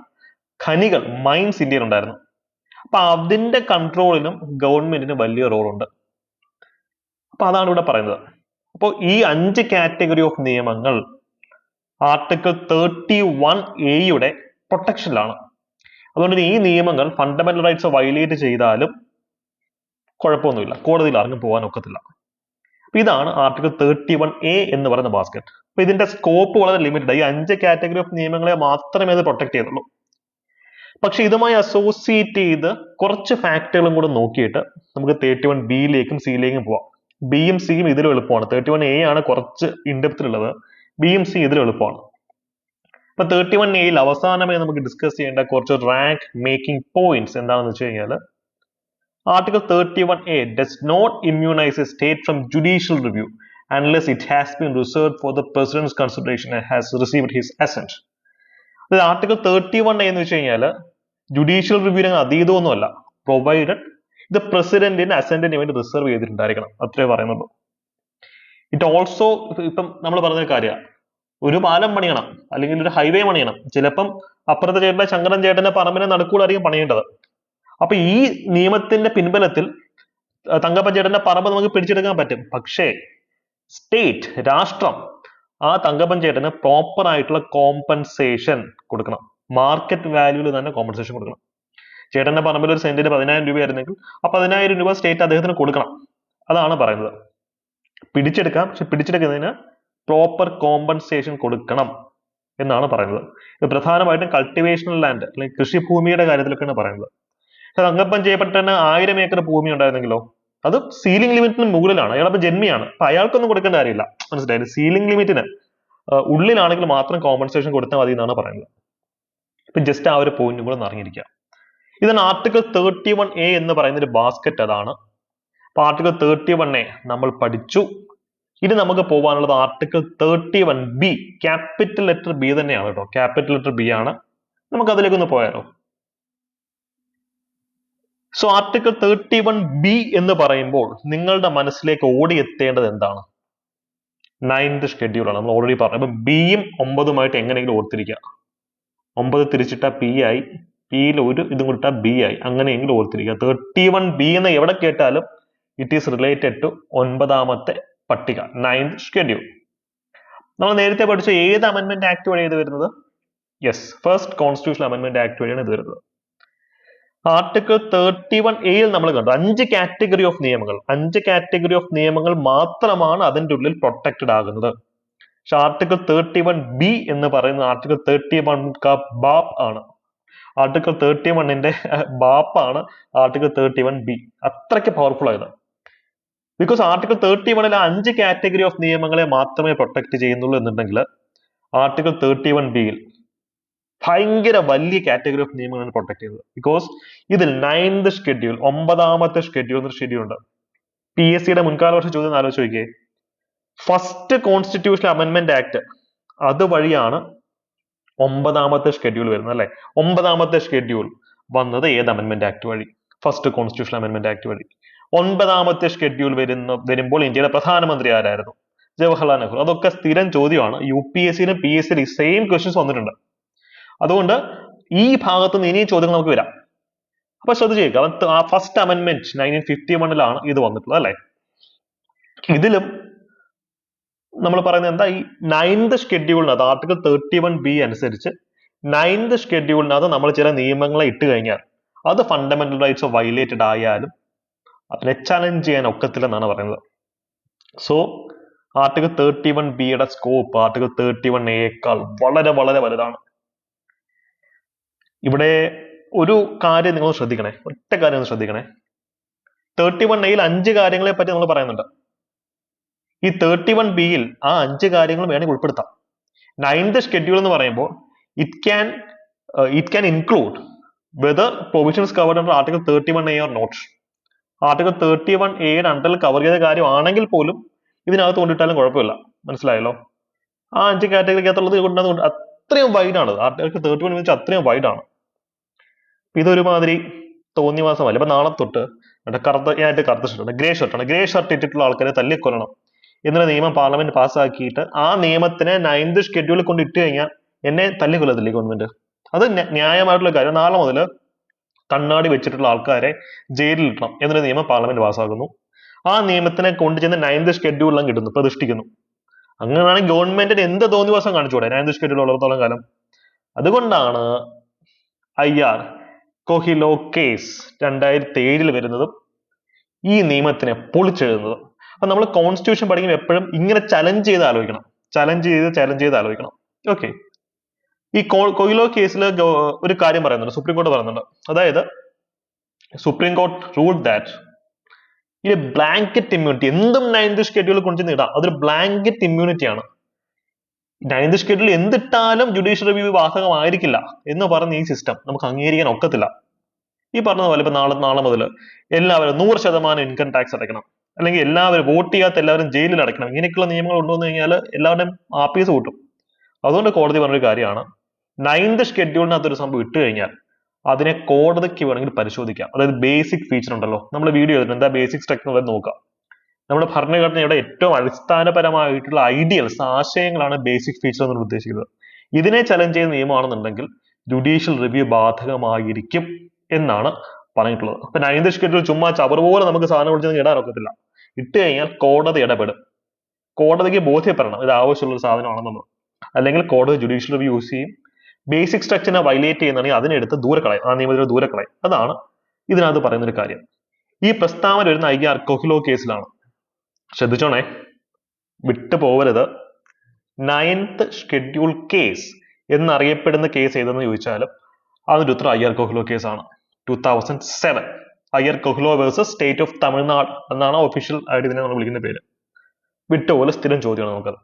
ഖനികൾ, മൈൻസ് ഇന്ത്യയിൽ ഉണ്ടായിരുന്നു. അപ്പൊ അതിന്റെ കൺട്രോളിലും ഗവൺമെന്റിന് വലിയ റോളുണ്ട്. അപ്പൊ അതാണ് ഇവിടെ പറയുന്നത്. അപ്പോൾ ഈ 5 കാറ്റഗറി ഓഫ് നിയമങ്ങൾ ആർട്ടിക്കിൾ 31A പ്രൊട്ടക്ഷനിലാണ്. അതുകൊണ്ട് ഈ നിയമങ്ങൾ ഫണ്ടമെന്റൽ റൈറ്റ്സ് വയലേറ്റ് ചെയ്താലും കുഴപ്പമൊന്നുമില്ല, കോടതിയിൽ ആർക്കും പോകാൻ ഒക്കത്തില്ല. അപ്പൊ ഇതാണ് ആർട്ടിക്കിൾ 31A എന്ന് പറയുന്ന ബാസ്ക്കറ്റ്. അപ്പൊ ഇതിന്റെ സ്കോപ്പ് വളരെ ലിമിറ്റഡ്. ഈ 5 കാറ്റഗറി ഓഫ് നിയമങ്ങളെ മാത്രമേ അത് പ്രൊട്ടക്ട് ചെയ്യുന്നുള്ളൂ. പക്ഷെ ഇതുമായി അസോസിയേറ്റ് ചെയ്ത് കുറച്ച് ഫാക്ടുകളും കൂടെ നോക്കിയിട്ട് നമുക്ക് 31Bയിലേക്കും സിയിലേക്കും പോവാം. ബിയും സിയും ഇതിലും എളുപ്പമാണ്. 31A ആണ് കുറച്ച് ഇൻഡെപ്തിലുള്ളത്, ബിയും സി ഇതിലും എളുപ്പമാണ്. അപ്പൊ 31Aയിൽ അവസാനമായി നമുക്ക് ഡിസ്കസ് ചെയ്യേണ്ട കുറച്ച് റാങ്ക് മേക്കിംഗ് പോയിന്റ്സ് എന്താണെന്ന് വെച്ച് കഴിഞ്ഞാൽ, article 31A does not immunize a state from judicial review unless it has been reserved for the president's consideration and has received his assent. അതായത് ആർട്ടിക്കിൾ 31A എന്ന് വെച്ച് കഴിഞ്ഞാൽ ജുഡീഷ്യൽ റിവ്യൂവിന് അതീതമൊന്നുമല്ല, പ്രൊവൈഡഡ് ഇത് പ്രസിഡന്റിന്റെ അസെന്റിന് വേണ്ടി റിസർവ് ചെയ്തിട്ടുണ്ടായിരിക്കണം, അത്രേ പറയുന്നുള്ളൂ. ഇറ്റ് ഓൾസോ, ഇപ്പം നമ്മൾ പറഞ്ഞൊരു കാര്യമാണ്, ഒരു പാലം പണിയണം അല്ലെങ്കിൽ ഒരു ഹൈവേ പണിയണം, ചിലപ്പം അപ്പുറത്തെ ചേട്ടന്റെ ശങ്കരൻ ചേട്ടന്റെ പറമ്പിനെ നടുക്കൂടായിരിക്കും പണിയേണ്ടത്. അപ്പൊ ഈ നിയമത്തിന്റെ പിൻബലത്തിൽ തങ്കപ്പൻ ചേട്ടന്റെ പറമ്പ് നമുക്ക് പിടിച്ചെടുക്കാൻ പറ്റും. പക്ഷേ സ്റ്റേറ്റ്, രാഷ്ട്രം, ആ തങ്കപ്പൻ ചേട്ടന് പ്രോപ്പർ ആയിട്ടുള്ള കോമ്പൻസേഷൻ കൊടുക്കണം. മാർക്കറ്റ് വാല്യൂവിൽ തന്നെ കോമ്പൻസേഷൻ കൊടുക്കണം. ചേട്ടന്റെ പറമ്പിൽ ഒരു സെന്റിന് 10,000 രൂപയായിരുന്നെങ്കിൽ ആ 10,000 രൂപ സ്റ്റേറ്റ് അദ്ദേഹത്തിന് കൊടുക്കണം. അതാണ് പറയുന്നത്. പിടിച്ചെടുക്കാം, പക്ഷെ പിടിച്ചെടുക്കുന്നതിന് പ്രോപ്പർ കോമ്പൻസേഷൻ കൊടുക്കണം എന്നാണ് പറയുന്നത്. ഇത് പ്രധാനമായിട്ടും കൾട്ടിവേഷണൽ ലാൻഡ് അല്ലെങ്കിൽ കൃഷിഭൂമിയുടെ കാര്യത്തിലൊക്കെയാണ് പറയുന്നത്. തങ്കപ്പൻ ചേട്ടന് 1000 ഏക്കർ ഭൂമി ഉണ്ടായിരുന്നെങ്കിലോ, അത് സീലിംഗ് ലിമിറ്റിന് മുകളിലാണ്, അയാളപ്പം ജന്മിയാണ്, അപ്പൊ അയാൾക്കൊന്നും കൊടുക്കേണ്ട കാര്യമില്ല. മനസ്സിലായത്? സീലിംഗ് ലിമിറ്റിന് ഉള്ളിലാണെങ്കിൽ മാത്രം കോമ്പൻസേഷൻ കൊടുത്താൽ മതി എന്നാണ് പറയുന്നത്. ഇപ്പൊ ജസ്റ്റ് ആ ഒരു പോയിന്റും കൂടെ അറിഞ്ഞിരിക്കുക. ഇതാണ് ആർട്ടിക്കിൾ 31A എന്ന് പറയുന്ന ഒരു ബാസ്ക്കറ്റ്. അതാണ്. അപ്പൊ ആർട്ടിക്കിൾ 31A നമ്മൾ പഠിച്ചു. ഇനി നമുക്ക് പോകാനുള്ളത് article 31B, capital letter B തന്നെയാണ് കേട്ടോ, ക്യാപിറ്റൽ ലെറ്റർ ബി ആണ്. നമുക്ക് അതിലേക്കൊന്ന് പോയാലോ. സോ ആർട്ടിക്കിൾ 31B എന്ന് പറയുമ്പോൾ നിങ്ങളുടെ മനസ്സിലേക്ക് ഓടിയെത്തേണ്ടത് എന്താണ്? 9th ഷെഡ്യൂൾ ആണ്. നമ്മൾ ഓൾറെഡി പറഞ്ഞു. അപ്പൊ ബിയും 9ഉമായിട്ട് എങ്ങനെയെങ്കിലും ഓർത്തിരിക്കുക. 9 തിരിച്ചിട്ട പി ആയി, പിയിൽ ഒരു ഇതും കൂടിട്ട ബി ആയി, അങ്ങനെയെങ്കിലും ഓർത്തിരിക്കുക. 31B എന്ന് എവിടെ കേട്ടാലും ഇറ്റ് ഈസ് റിലേറ്റഡ് ടു 9ാമത്തെ പട്ടിക, 9th ഷെഡ്യൂൾ. നമ്മൾ നേരത്തെ പഠിച്ച ഏത് അമെന്റ്മെന്റ് ആക്ട് വഴി ഇത് വരുന്നത്? Yes, first constitution amendment act വഴിയാണ് ഇത് വരുന്നത്. ആർട്ടിക്കിൾ 31A നമ്മൾ കണ്ടു 5 കാറ്റഗറി ഓഫ് നിയമങ്ങൾ. 5 കാറ്റഗറി ഓഫ് നിയമങ്ങൾ മാത്രമാണ് അതിൻ്റെ ഉള്ളിൽ പ്രൊട്ടക്റ്റഡ് ആകുന്നത്. പക്ഷെ ആർട്ടിക്കിൾ 31B എന്ന് പറയുന്നത് ആർട്ടിക്കിൾ 31 ബാപ്പ് ആണ്. ആർട്ടിക്കിൾ 31ന്റെ ബാപ്പാണ് ആർട്ടിക്കിൾ 31B. അത്രയ്ക്ക് പവർഫുൾ ആയത്. ബിക്കോസ് ആർട്ടിക്കിൾ 31ൽ 5 കാറ്റഗറി ഓഫ് നിയമങ്ങളെ മാത്രമേ പ്രൊട്ടക്ട് ചെയ്യുന്നുള്ളൂ എന്നുണ്ടെങ്കിൽ ആർട്ടിക്കിൾ 31Bയിൽ ഭയങ്കര വലിയ കാറ്റഗറി ഓഫ് നിയമങ്ങളാണ് പ്രൊട്ടക്ട് ചെയ്യുന്നത്. ബിക്കോസ് ഇതിൽ 9th ഷെഡ്യൂൾ, 9ാമത്തെ ഷെഡ്യൂൾ എന്നൊരു ഷെഡ്യൂൾ ഉണ്ട്. PSCയുടെ മുൻകാല വർഷ ചോദ്യം ആലോചിച്ച് നോക്കിയേ. ഫസ്റ്റ് കോൺസ്റ്റിറ്റ്യൂഷൻ അമെന്റ്മെന്റ് ആക്ട് അതുവഴിയാണ് 9ാമത്തെ ഷെഡ്യൂൾ വരുന്നത് അല്ലെ. 9ാമത്തെ ഷെഡ്യൂൾ വന്നത് ഏത് അമെന്റ്മെന്റ് ആക്ട് വഴി? ഫസ്റ്റ് കോൺസ്റ്റിറ്റ്യൂഷൻ അമെന്റ്മെന്റ് ആക്ട് വഴി. 9ാമത്തെ ഷെഡ്യൂൾ വരുമ്പോൾ ഇന്ത്യയുടെ പ്രധാനമന്ത്രി ആരായിരുന്നു? ജവഹർലാൽ നെഹ്റു. അതൊക്കെ സ്ഥിരം ചോദ്യമാണ്. UPSCയിലും PSCയിലും സെയിം ക്വസ്റ്റ്യൻസ് വന്നിട്ടുണ്ട്. അതുകൊണ്ട് ഈ ഭാഗത്ത് നിന്ന് ഇനിയും ചോദ്യങ്ങൾ നമുക്ക് വരാം. അപ്പൊ ശ്രദ്ധിച്ചേക്കുക, ആ ഫസ്റ്റ് അമെന്റ്മെന്റ് 1951 ഇത് വന്നിട്ടുള്ളത് അല്ലെ. ഇതിലും നമ്മൾ പറയുന്നത് എന്താ? ഈ 9th ഷെഡ്യൂളിനകത്ത് ആർട്ടിക്കിൾ 31B അനുസരിച്ച് 9th ഷെഡ്യൂളിനകത്ത് നമ്മൾ ചില നിയമങ്ങളെ ഇട്ട് കഴിഞ്ഞാൽ അത് ഫണ്ടമെന്റൽ റൈറ്റ്സ് വയലേറ്റഡ് ആയാലും അതിനെ ചലഞ്ച് ചെയ്യാൻ ഒക്കത്തില്ലെന്നാണ് പറയുന്നത്. സോ ആർട്ടിക്കിൾ 31Bയുടെ സ്കോപ്പ് ആർട്ടിക്കിൾ 31Aയേക്കാൾ വളരെ വളരെ വലുതാണ്. ഇവിടെ ഒരു കാര്യം നിങ്ങൾ ശ്രദ്ധിക്കണേ, ഒറ്റ കാര്യം ഒന്ന് ശ്രദ്ധിക്കണേ. 31Aയിൽ 5 കാര്യങ്ങളെ പറ്റി നമ്മൾ പറയുന്നുണ്ട്. ഈ 31Bയിൽ ആ 5 കാര്യങ്ങളും വേണമെങ്കിൽ ഉൾപ്പെടുത്താം. 9th ഷെഡ്യൂൾ എന്ന് പറയുമ്പോൾ it can include whether provisions covered under article 31A or not. Article 31A അണ്ടറിൽ കവർ ചെയ്ത കാര്യമാണെങ്കിൽ പോലും ഇതിനകത്ത് കൊണ്ടിട്ടാലും കുഴപ്പമില്ല. മനസ്സിലായല്ലോ? ആ 5 കാറ്റഗറിക്കകത്തുള്ളത് കൊണ്ടുവന്നത് അത്രയും വൈഡാണ്. ആർട്ടിക്കിൾ 31 വെച്ചാൽ അത്രയും വൈഡാണ്. ഇതൊരുമാതിരി തോന്നിവാസമല്ല. ഇപ്പൊ നാളെ തൊട്ട് കറുത്ത ഷർട്ടാണ്, ഗ്രേ ഷർട്ടാണ്. ഗ്രേ ഷർട്ട് ഇട്ടിട്ടുള്ള ആൾക്കാരെ തല്ലിക്കൊല്ലണം എന്നൊരു നിയമം പാർലമെന്റ് പാസ്സാക്കിയിട്ട് ആ നിയമത്തിനെ 9th ഷെഡ്യൂളിൽ കൊണ്ട് ഇട്ട് കഴിഞ്ഞാൽ എന്നെ തല്ലിക്കൊല്ലത്തില്ലേ ഗവൺമെന്റ്? അത് ന്യായമായിട്ടുള്ള കാര്യം. നാളെ മുതൽ കണ്ണാടി വെച്ചിട്ടുള്ള ആൾക്കാരെ ജയിലിൽ ഇടണം എന്നൊരു നിയമം പാർലമെന്റ് പാസ്സാക്കുന്നു. ആ നിയമത്തിനെ കൊണ്ടുചെന്ന് 9th ഷെഡ്യൂളിലും കിട്ടുന്നു, പ്രതിഷ്ഠിക്കുന്നു. അങ്ങനെയാണെങ്കിൽ ഗവൺമെന്റിന് എന്ത് തോന്നിവാസം കാണിച്ചുകൂടെ 9th ഷെഡ്യൂൾ ഉള്ളിടത്തോളം കാലം? അതുകൊണ്ടാണ് IR കൊഹിലോ കേസ് 2007 വരുന്നതും ഈ നിയമത്തിനെ പൊളിച്ചെഴുതുന്നതും. അപ്പൊ നമ്മൾ കോൺസ്റ്റിറ്റ്യൂഷൻ പഠിക്കുമ്പോൾ എപ്പോഴും ഇങ്ങനെ ചലഞ്ച് ചെയ്ത് ആലോചിക്കണം. ഓക്കെ. ഈ കൊഹിലോ കേസിൽ ഒരു കാര്യം പറയുന്നുണ്ട്, സുപ്രീം കോടതി പറയുന്നുണ്ട്. അതായത് സുപ്രീം കോർട്ട് റൂൾഡ് ദാറ്റ് ഈ ബ്ലാങ്കറ്റ് ഇമ്മ്യൂണിറ്റി എന്തും 9th ഷെഡ്യൂളിൽ കൊണ്ടുവന്ന് ഇടാം. അതൊരു ബ്ലാങ്കറ്റ് ഇമ്മ്യൂണിറ്റി ആണ്. 9th ഷെഡ്യൂളിൽ എന്തിട്ടാലും ജുഡീഷ്യൽ റിവ്യൂ ബാധകമായിരിക്കില്ല എന്ന് പറഞ്ഞ ഈ സിസ്റ്റം നമുക്ക് അംഗീകരിക്കാൻ ഒക്കത്തില്ല. ഈ പറഞ്ഞതുപോലെ ഇപ്പൊ നാളെ മുതൽ എല്ലാവരും 100% ഇൻകം ടാക്സ് അടയ്ക്കണം, അല്ലെങ്കിൽ എല്ലാവരും വോട്ട് ചെയ്യാത്ത എല്ലാവരും ജയിലിൽ അടയ്ക്കണം, ഇങ്ങനെയൊക്കെയുള്ള നിയമങ്ങൾ കൊണ്ടുവന്നു കഴിഞ്ഞാൽ എല്ലാവരുടെയും ആപ്പീസ് കൂട്ടും. അതുകൊണ്ട് കോടതി പറഞ്ഞൊരു കാര്യമാണ്, 9th ഷെഡ്യൂളിനകത്ത് ഒരു സംഭവം ഇട്ട് കഴിഞ്ഞാൽ അതിനെ കോടതിക്ക് വേണമെങ്കിൽ പരിശോധിക്കാം. അതായത് ബേസിക് ഫീച്ചർ ഉണ്ടല്ലോ, നമ്മൾ വീഡിയോ ചെയ്തിട്ടുണ്ട്, എന്താ ബേസിക് സ്ട്രക്ചർ എന്നുള്ളത് നോക്കാം. നമ്മുടെ ഭരണഘടനയുടെ ഏറ്റവും അടിസ്ഥാനപരമായിട്ടുള്ള ഐഡിയൽസ്, ആശയങ്ങളാണ് ബേസിക് ഫീച്ചർ എന്ന് ഉദ്ദേശിക്കുന്നത്. ഇതിനെ ചലഞ്ച് ചെയ്യുന്ന നിയമമാണെന്നുണ്ടെങ്കിൽ ജുഡീഷ്യൽ റിവ്യൂ ബാധകമായിരിക്കും എന്നാണ് പറഞ്ഞിട്ടുള്ളത്. അപ്പൊ 9th ഷെഡ്യൂൾ ചുമ്മാ ചവറ് പോലെ നമുക്ക് സാധനം വിളിച്ചൊന്നും ഇടാൻ ഒക്കത്തില്ല. ഇട്ട് കഴിഞ്ഞാൽ കോടതി ഇടപെടും. കോടതിക്ക് ബോധ്യപ്പെടണം ഇത് ആവശ്യമുള്ള ഒരു സാധനമാണെന്നുള്ളത്. അല്ലെങ്കിൽ കോടതി ജുഡീഷ്യൽ റിവ്യൂ യൂസ് ചെയ്യും. ബേസിക് സ്ട്രക്ചറിനെ വയലേറ്റ് ചെയ്യുന്നതാണെങ്കിൽ അതിനെടുത്ത് ദൂരെ കളയും, ആ നിയമത്തിൽ ദൂരെ കളയും. അതാണ് ഇതിനകത്ത് പറയുന്ന ഒരു കാര്യം. ഈ പ്രസ്താവന വരുന്ന IR കൊഹ്ലോ കേസിലാണ്. ശ്രദ്ധിച്ചോണേ, വിട്ടു പോവരുത്. 9th ഷെഡ്യൂൾ കേസ് എന്നറിയപ്പെടുന്ന കേസ് ഏതെന്ന് ചോദിച്ചാലും അതിന്റെ ഉത്തരം IR കൊഹ്ലോ കേസാണ്. 2007 IR Coelho versus state of Tamil Nadu എന്നാണ് ഒഫീഷ്യൽ ആയിട്ട് ഇതിനെ നമ്മൾ വിളിക്കുന്ന പേര്. വിട്ടുപോലെ സ്ഥിരം ചോദ്യമാണ് നമുക്കത്.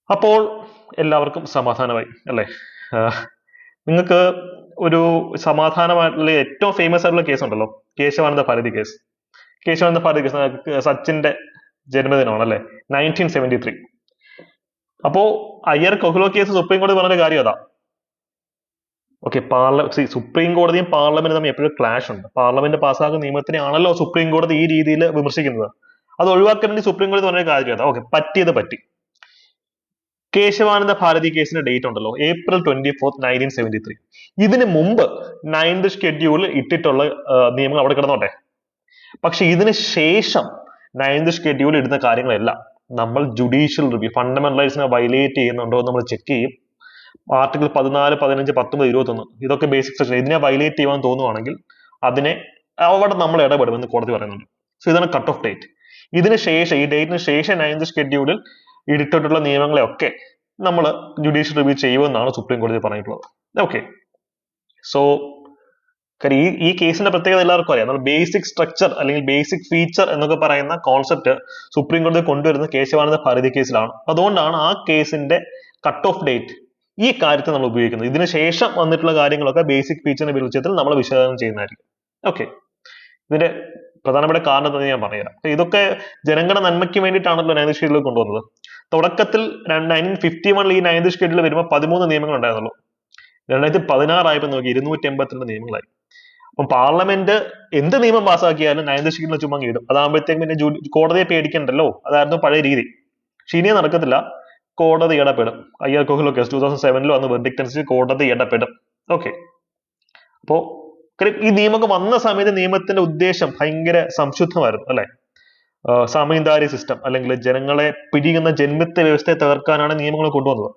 അപ്പോൾ എല്ലാവർക്കും സമാധാനമായി അല്ലേ? നിങ്ങൾക്ക് ഒരു സമാധാനമായിട്ടുള്ള ഏറ്റവും ഫേമസ് ആയിട്ടുള്ള കേസ് ഉണ്ടല്ലോ, കേശവാനന്ദ ഭാരതി കേസ്. കേശവാനന്ദ ഭാരതി കേസ് സച്ചിന്റെ ജന്മദിനമാണ് അല്ലെ, 1973. അപ്പോ IR കൊഹ്ലോ കേസ് സുപ്രീം കോടതി പറഞ്ഞൊരു കാര്യം അതാ. ഓക്കെ, സുപ്രീം കോടതിയും പാർലമെന്റും തമ്മിൽ എപ്പോഴും ക്ലാഷ് ഉണ്ട്. പാർലമെന്റ് പാസ്സാക്കുന്ന നിയമത്തിനെയാണല്ലോ സുപ്രീം കോടതി ഈ രീതിയിൽ വിമർശിക്കുന്നത്. അത് ഒഴിവാക്കാൻ വേണ്ടി സുപ്രീം കോടതി പറഞ്ഞ കാര്യം അതാ. ഓക്കെ, പറ്റിയത് പറ്റി. കേശവാനന്ദ ഭാരതി കേസിന്റെ ഡേറ്റ് ഉണ്ടല്ലോ, April 24, 1973. ഇതിന് മുമ്പ് 9th ഷെഡ്യൂൾ ഇട്ടിട്ടുള്ള നിയമങ്ങൾ അവിടെ കിടന്നോട്ടെ. പക്ഷെ ഇതിന് ശേഷം 9th ഷെഡ്യൂൾ ഇടുന്ന കാര്യങ്ങളെല്ലാം നമ്മൾ ജുഡീഷ്യൽ റിവ്യൂ, ഫണ്ടമെന്റൽ റൈറ്റ്സിനെ വയലേറ്റ് ചെയ്യുന്നുണ്ടോ എന്ന് നമ്മൾ ചെക്ക് ചെയ്യും. ആർട്ടിക്കിൾ 14, 15, 19, 21 ഇതൊക്കെ ബേസിക് സെക്ഷൻ. ഇതിനെ വയലേറ്റ് ചെയ്യാൻ തോന്നുവാണെങ്കിൽ അതിനെ അവിടെ നമ്മൾ ഇടപെടുമെന്ന് കോടതി പറയുന്നുണ്ട്. സോ ഇതാണ് കട്ട് ഓഫ് ഡേറ്റ്. ഇതിന് ശേഷം, ഈ ഡേറ്റിന് ശേഷം 9th ഷെഡ്യൂളിൽ ഇട്ടിട്ടുള്ള നിയമങ്ങളെ ഒക്കെ നമ്മൾ ജുഡീഷ്യൽ റിവ്യൂ ചെയ്യുമെന്നാണ് സുപ്രീം കോടതി പറഞ്ഞിട്ടുള്ളത്. ഓക്കെ, സോ ഈ കേസിന്റെ പ്രത്യേകത എല്ലാവർക്കും അറിയാം. നമ്മൾ ബേസിക് സ്ട്രക്ചർ അല്ലെങ്കിൽ ബേസിക് ഫീച്ചർ എന്നൊക്കെ പറയുന്ന കോൺസെപ്റ്റ് സുപ്രീം കോടതി കൊണ്ടുവരുന്ന കേശവാനന്ദ ഭാരതി കേസിലാണ്. അതുകൊണ്ടാണ് ആ കേസിന്റെ കട്ട് ഓഫ് ഡേറ്റ് ഈ കാര്യത്തിൽ നമ്മൾ ഉപയോഗിക്കുന്നത്. ഇതിന് ശേഷം വന്നിട്ടുള്ള കാര്യങ്ങളൊക്കെ ബേസിക് ഫീച്ചറിന്റെ വെളിച്ചത്തിൽ നമ്മൾ വിശകലനം ചെയ്യുന്നതായിരിക്കും. ഓക്കെ, ഇതിന്റെ പ്രധാനപ്പെട്ട കാരണം തന്നെ ഞാൻ പറഞ്ഞുതരാം. ഇതൊക്കെ ജനങ്ങളുടെ നന്മയ്ക്ക് വേണ്ടിയിട്ടാണല്ലോ 9th ഷെഡ്യൂൾ കൊണ്ടുവന്നത്. തുടക്കത്തിൽ 1951 ഈ 9th ഷെഡ്യൂൾ വരുമ്പോൾ 13 നിയമങ്ങൾ ഉണ്ടായിരുന്നുള്ളൂ. 2016 ആയപ്പോൾ നോക്കി 282 നിയമങ്ങളായി. അപ്പം പാർലമെന്റ് എന്ത് നിയമം പാസ്സാക്കിയാലും 9th ഷെഡ്യൂൾ ചുമ്മാ ഇടും. അതാകുമ്പോഴത്തേക്കും പിന്നെ കോടതിയെ പേടിക്കണ്ടല്ലോ, അതായിരുന്നു പഴയ രീതി. പക്ഷെ ഇനിയും നടക്കത്തില്ല, കോടതി ഇടപെടും. IR കൊഹ്ലോ കേസ് 2007 വന്ന് വെർഡിക്റ്റ് അനുസരിച്ച് കോടതി ഇടപെടും. ഓക്കെ, അപ്പോ ഈ നിയമമൊക്കെ വന്ന സമയത്ത് നിയമത്തിന്റെ ഉദ്ദേശം ഭയങ്കര സംശുദ്ധമായിരുന്നു അല്ലെ. സാമീന്ദാരി സിസ്റ്റം അല്ലെങ്കിൽ ജനങ്ങളെ പിടിയുന്ന ജന്മിത്ത വ്യവസ്ഥയെ തകർക്കാനാണ് നിയമങ്ങൾ കൊണ്ടുവന്നത്.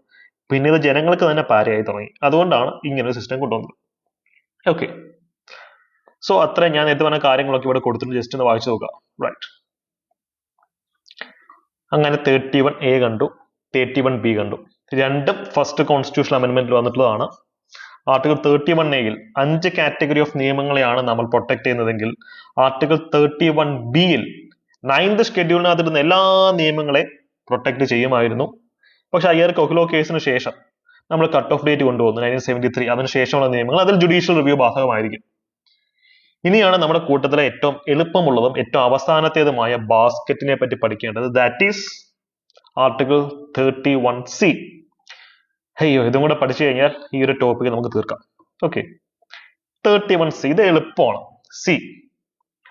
പിന്നെ ഇത് ജനങ്ങൾക്ക് തന്നെ പാരയായി തുടങ്ങി. അതുകൊണ്ടാണ് ഇങ്ങനെ ഒരു സിസ്റ്റം കൊണ്ടുവന്നത്. ഓക്കെ, സോ അത്ര ഞാൻ നേരത്തെ പറഞ്ഞ കാര്യങ്ങളൊക്കെ ഇവിടെ കൊടുത്തിട്ട് ജസ്റ്റ് ഒന്ന് വായിച്ചു നോക്കാം. റൈറ്റ്, അങ്ങനെ 31A കണ്ടു, 31B കണ്ടു. രണ്ടും ഫസ്റ്റ് കോൺസ്റ്റിറ്റ്യൂഷണൽ അമെന്റ്മെന്റിൽ വന്നിട്ടുള്ളതാണ്. ആർട്ടിക്കിൾ 31A 5 കാറ്റഗറി ഓഫ് നിയമങ്ങളെയാണ് നമ്മൾ പ്രൊട്ടക്ട് ചെയ്യുന്നതെങ്കിൽ ആർട്ടിക്കിൾ 31B 9th ഷെഡ്യൂളിനകത്തിരുന്ന എല്ലാ നിയമങ്ങളെ പ്രൊട്ടക്ട് ചെയ്യുമായിരുന്നു. പക്ഷെ IR കൊഹ്ലോ കേസിന് ശേഷം നമ്മൾ കട്ട് ഓഫ് ഡേറ്റ് കൊണ്ടുവന്നു 1973. അതിനുശേഷമുള്ള നിയമങ്ങൾ അതിൽ ജുഡീഷ്യൽ റിവ്യൂ ബാധകമായിരിക്കും. ഇനിയാണ് നമ്മുടെ കൂട്ടത്തിലെ ഏറ്റവും എളുപ്പമുള്ളതും ഏറ്റവും അവസാനത്തേതുമായ ബാസ്കറ്റിനെ പറ്റി പഠിക്കേണ്ടത്. That is article 31C. അയ്യോ, ഇതും കൂടെ പഠിച്ചു കഴിഞ്ഞാൽ ഈ ഒരു ടോപ്പിക് നമുക്ക് തീർക്കാം. ഓക്കെ, 31C ഇത് എളുപ്പമാണ്. സി